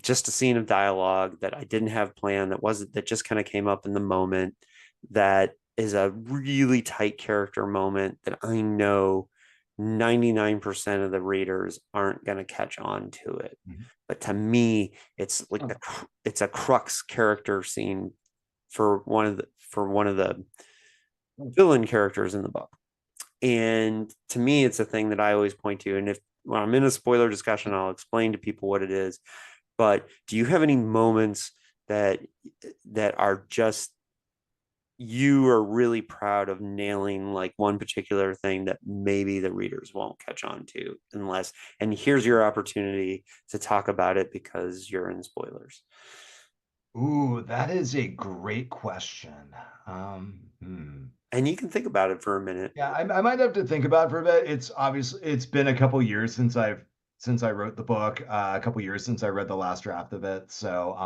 just a scene of dialogue that I didn't have planned that just kind of came up in the moment that is a really tight character moment that I know 99% of the readers aren't going to catch on to it. Mhm. But to me, it's a crux character scene for one of the villain characters in the book. And to me, it's a thing that I always point to. And if when I'm in a spoiler discussion, I'll explain to people what it is. But do you have any moments that that are just you are really proud of nailing like one particular thing that maybe the readers won't catch on to unless, and here's your opportunity to talk about it because you're in spoilers. Ooh, that is a great question. Hmm. And you can think about it for a minute. Yeah, I might have to think about it for a bit. It's been a couple years since I wrote the book, a couple years since I read the last draft of it. So,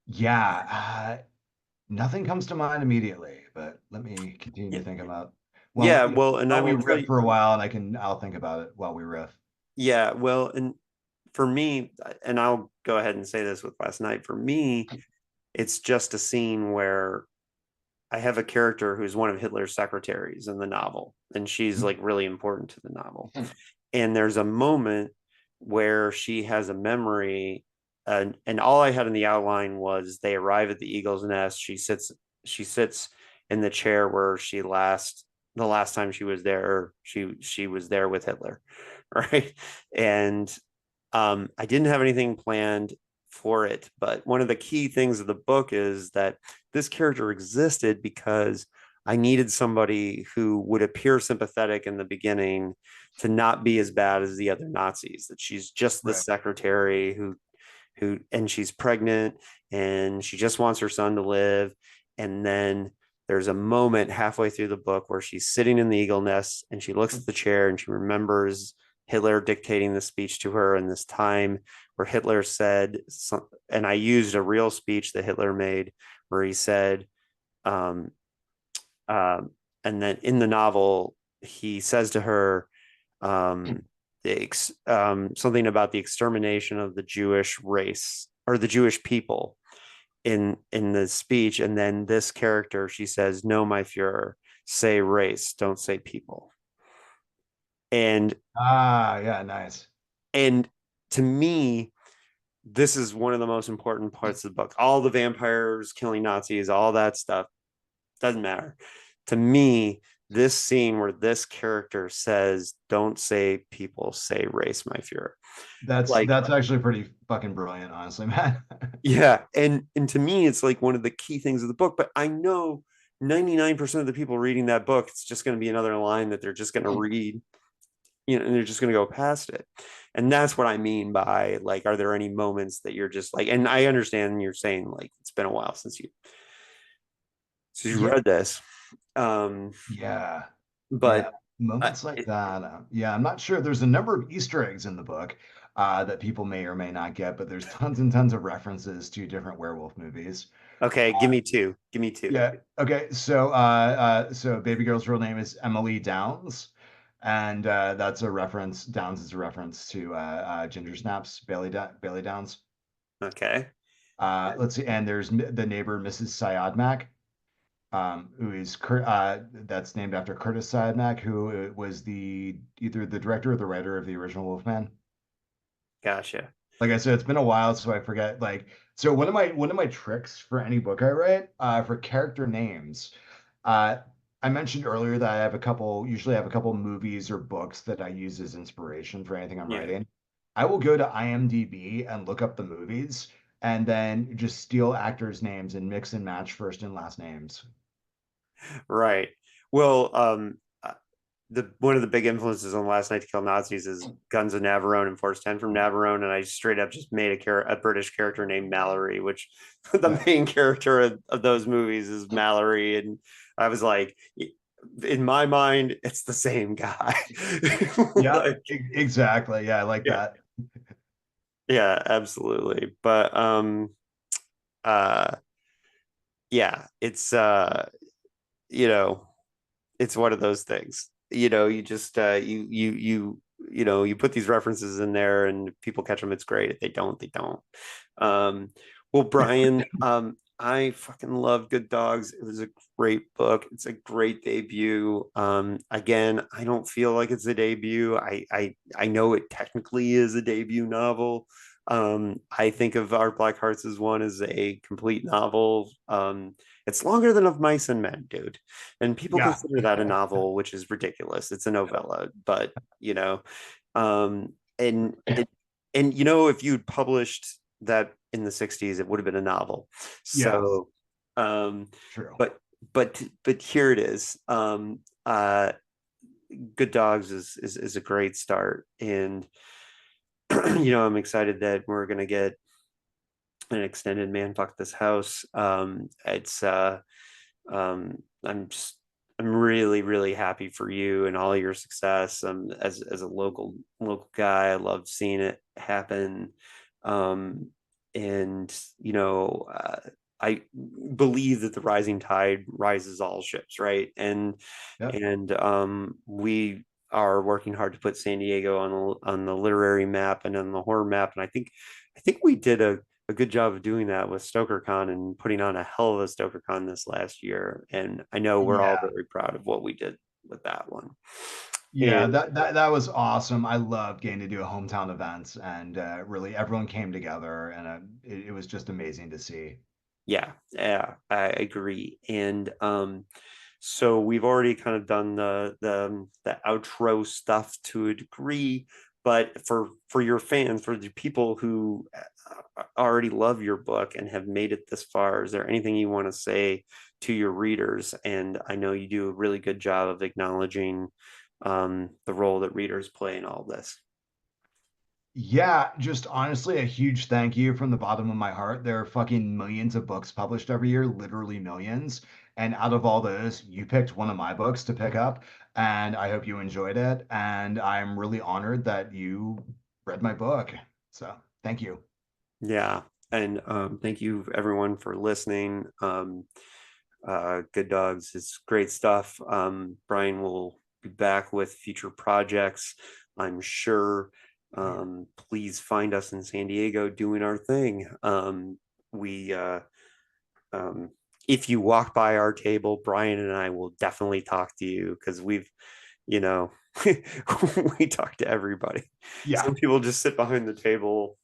yeah, nothing comes to mind immediately, but let me continue to think about. Well, Yeah, well, and why I don't we will tell riff you, for a while, and I'll think about it while we riff. yeah, well, and for me, and I'll go ahead and say this with last night, for me, it's just a scene where I have a character who's one of Hitler's secretaries in the novel, and she's like really important to the novel. And there's a moment where she has a memory, and all I had in the outline was they arrive at the eagle's nest. She sits in the chair where the last time she was there, she was there with Hitler, right? And I didn't have anything planned for it, but one of the key things of the book is that this character existed because I needed somebody who would appear sympathetic in the beginning to not be as bad as the other Nazis. That she's just the Right. secretary and she's pregnant and she just wants her son to live. And then there's a moment halfway through the book where she's sitting in the eagle nest and she looks at the chair and she remembers Hitler dictating the speech to her in this time where Hitler said, and I used a real speech that Hitler made where he said, um, um, and then in the novel, he says to her, um, something about the extermination of the Jewish race or the Jewish people in the speech, and then this character, she says, "No, my Führer, say race, don't say people." And Ah, yeah, nice. and to me, this is one of the most important parts of the book. All the vampires killing Nazis, all that stuff doesn't matter. To me, this scene where this character says, "Don't say people, say race, my Führer." Like, That's actually pretty fucking brilliant, honestly, man. yeah, and to me, it's like one of the key things of the book. But I know 99% of the people reading that book, it's just going to be another line that they're just going to read, and they're just going to go past it. And that's what I mean by like, are there any moments that you're just like, and I understand you're saying like it's been a while since you Yeah, read this, um, yeah, yeah. but I, Moments like that. Yeah, I'm not sure. There's a number of Easter eggs in the book that people may or may not get, but there's tons and tons of references to different werewolf movies. okay, give me two. Give me two. Yeah. Okay. So baby girl's real name is Emily Downs, and that's a reference. Downs is a reference to Ginger Snaps, Bailey Downs. Okay. Let's see. And there's the neighbor, Mrs. Syadmak, who is that's named after Curtis Syadmak, who was the either the director or the writer of the original Wolfman. Gotcha. Like I said, it's been a while, so I forget. Like, so one of my tricks for any book I write, for character names, uh, I mentioned earlier that usually I have a couple movies or books that I use as inspiration for anything I'm Yeah. writing. I will go to IMDb and look up the movies, and then just steal actors' names and mix and match first and last names. Right. Well, the one of the big influences on Last Night to Kill Nazis is Guns of Navarone and Force 10 from Navarone, and I straight up just made a British character named Mallory, which the Yeah. main character of those movies is Mallory, and I was like, in my mind, it's the same guy. Yeah, Like, exactly. Yeah, I like yeah, that. yeah, absolutely. But uh, yeah, you know, it's one of those things. You just you put these references in there and people catch them, it's great. If they don't, they don't. Well, Brian, I fucking love Good Dogs. It was a great book. It's a great debut. Again, I don't feel like it's a debut. I know it technically is a debut novel. I think of Our Black Hearts as one as a complete novel. It's longer than Of Mice and Men, dude, and people Yeah. consider that a novel, which is ridiculous. It's a novella, but um, and it, and if you'd published that in the '60s, it would have been a novel. Yeah, So, um, true. but but here it is. Good Dogs is a great start, and I'm excited that we're gonna get an extended Man Fuck This House. It's I'm just I'm really really happy for you and all your success. As a local guy, I love seeing it happen. Um, and I believe that the rising tide rises all ships, right? Yep. And we are working hard to put San Diego on the literary map and on the horror map. And I think we did a good job of doing that with StokerCon and putting on a hell of a StokerCon this last year. And I know we're all Yeah. very proud of what we did with that one. Yeah, And that was awesome. I love getting to do a hometown events, and really everyone came together, and it was just amazing to see. yeah, I agree. And so we've already kind of done the outro stuff to a degree, but for your fans, for the people who already love your book and have made it this far, is there anything you want to say to your readers? And I know you do a really good job of acknowledging the role that readers play in all this. Yeah, just honestly, a huge thank you from the bottom of my heart. There are fucking millions of books published every year, literally millions. And out of all those, you picked one of my books to pick up, and I hope you enjoyed it. And I'm really honored that you read my book. So thank you. Yeah. And thank you everyone for listening. Good Dogs is great stuff. Brian will be back with future projects, I'm sure. Please find us in San Diego doing our thing. We um, if you walk by our table, Brian and I will definitely talk to you because you know, we talk to everybody. Yeah. Some people just sit behind the table,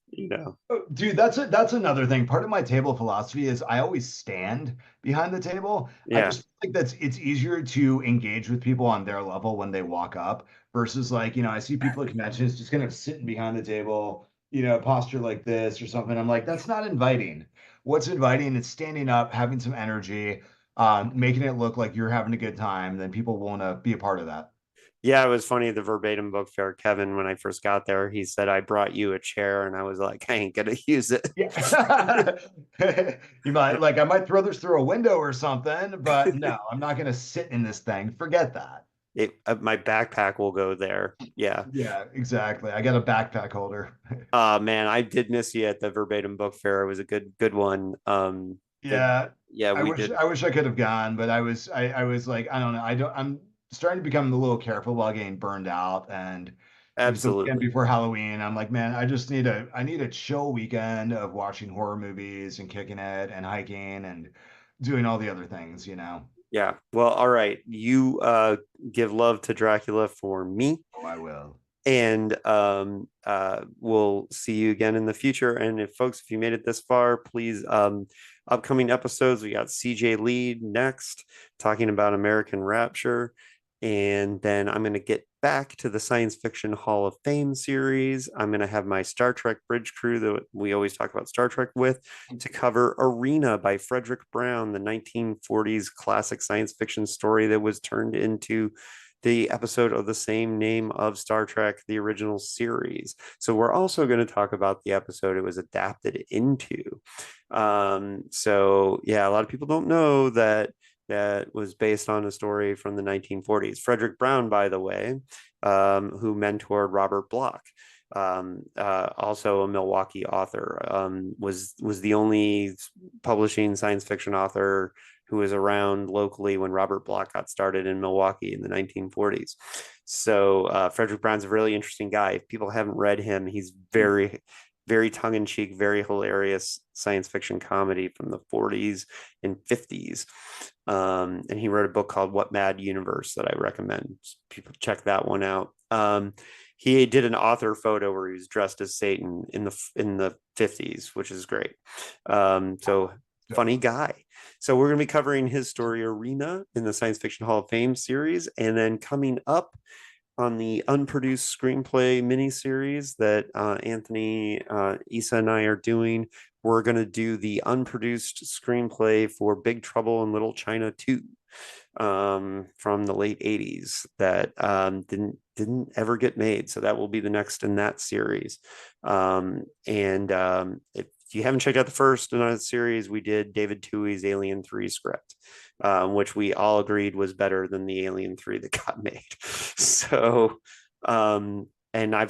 you know. Oh, dude, that's another thing. Part of my table philosophy is I always stand behind the table. I Yeah, just think it's easier to engage with people on their level when they walk up versus like, I see people at conventions just kind of sitting behind the table, posture like this or something. I'm like, that's not inviting. What's inviting is standing up, having some energy, making it look like you're having a good time, then people want to be a part of that. yeah, it was funny at the verbatim book fair. Kevin, when I first got there, he said, I brought you a chair, and I was like, I ain't gonna use it. Yeah. I might throw this through a window or something, but no, I'm not going to sit in this thing. Forget that. My backpack will go there. Yeah. Yeah, exactly. I got a backpack holder. Man, I did miss you at the verbatim book fair. It was a good one. The Yeah, Yeah, I we wish did. I wish I could have gone, but I was like, I don't know. I'm starting to become a little careful while getting burned out, and it was the weekend Absolutely. before Halloween. I'm like, man, I need a chill weekend of watching horror movies and kicking it and hiking and doing all the other things. Yeah. Well, all right. You give love to Dracula for me, Oh, I will. and we'll see you again in the future. And if you made it this far, please, upcoming episodes, we got CJ Lead next talking about American Rapture, and then I'm going to get back to the Science Fiction Hall of Fame series. I'm going to have my Star Trek bridge crew that we always talk about Star Trek with to cover Arena by Frederick Brown, the 1940s classic science fiction story that was turned into the episode of the same name of Star Trek, the original series. So we're also going to talk about the episode it was adapted into. So yeah, a lot of people don't know that was based on a story from the 1940s. Frederick Brown, by the way, who mentored Robert Bloch, also a Milwaukee author, was the only publishing science fiction author who was around locally when Robert Bloch got started in Milwaukee in the 1940s. So Frederick Brown's a really interesting guy. If people haven't read him, he's very tongue in cheek, very hilarious science fiction comedy from the 40s and 50s. And he wrote a book called What Mad Universe that I recommend people check that one out. He did an author photo where he was dressed as Satan in the 50s, which is great. So funny Dope. guy. So we're going to be covering his story Arena in the Science Fiction Hall of Fame series, and then coming up on the unproduced screenplay miniseries that Anthony, Issa, and I are doing. we're going to do the unproduced screenplay for Big Trouble in Little China 2, from the late 80s that didn't ever get made. So that will be the next in that series. And if you haven't checked out the first in that series, we did David Twohy's Alien 3 script, which we all agreed was better than the Alien 3 that got made. So, and we're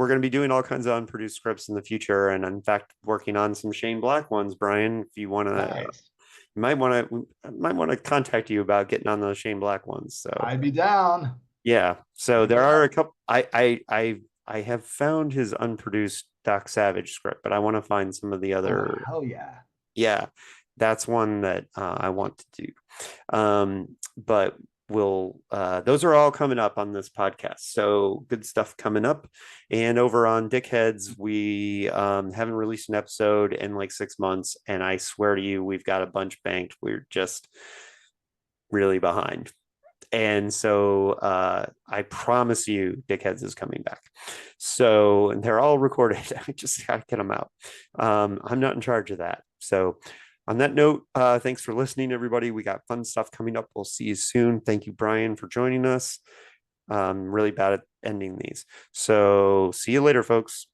going to be doing all kinds of unproduced scripts in the future. And in fact, working on some Shane Black ones, Brian, if you want to, Nice. might want to contact you about getting on those Shane Black ones. So I'd be down. yeah. So Be there are a down. couple. I have found his unproduced Doc Savage script, but I want to find some of the Oh, other. hell yeah. Yeah, that's one that I want to do. But we'll those are all coming up on this podcast. So good stuff coming up. And over on Dickheads, we haven't released an episode in like 6 months, and I swear to you, we've got a bunch banked. We're just really behind. And so I promise you, Dickheads is coming back. So and they're all recorded. I just gotta get them out. I'm not in charge of that. So on that note, thanks for listening, everybody. We got fun stuff coming up. We'll see you soon. Thank you, Brian, for joining us. Really bad at ending these. So see you later, folks.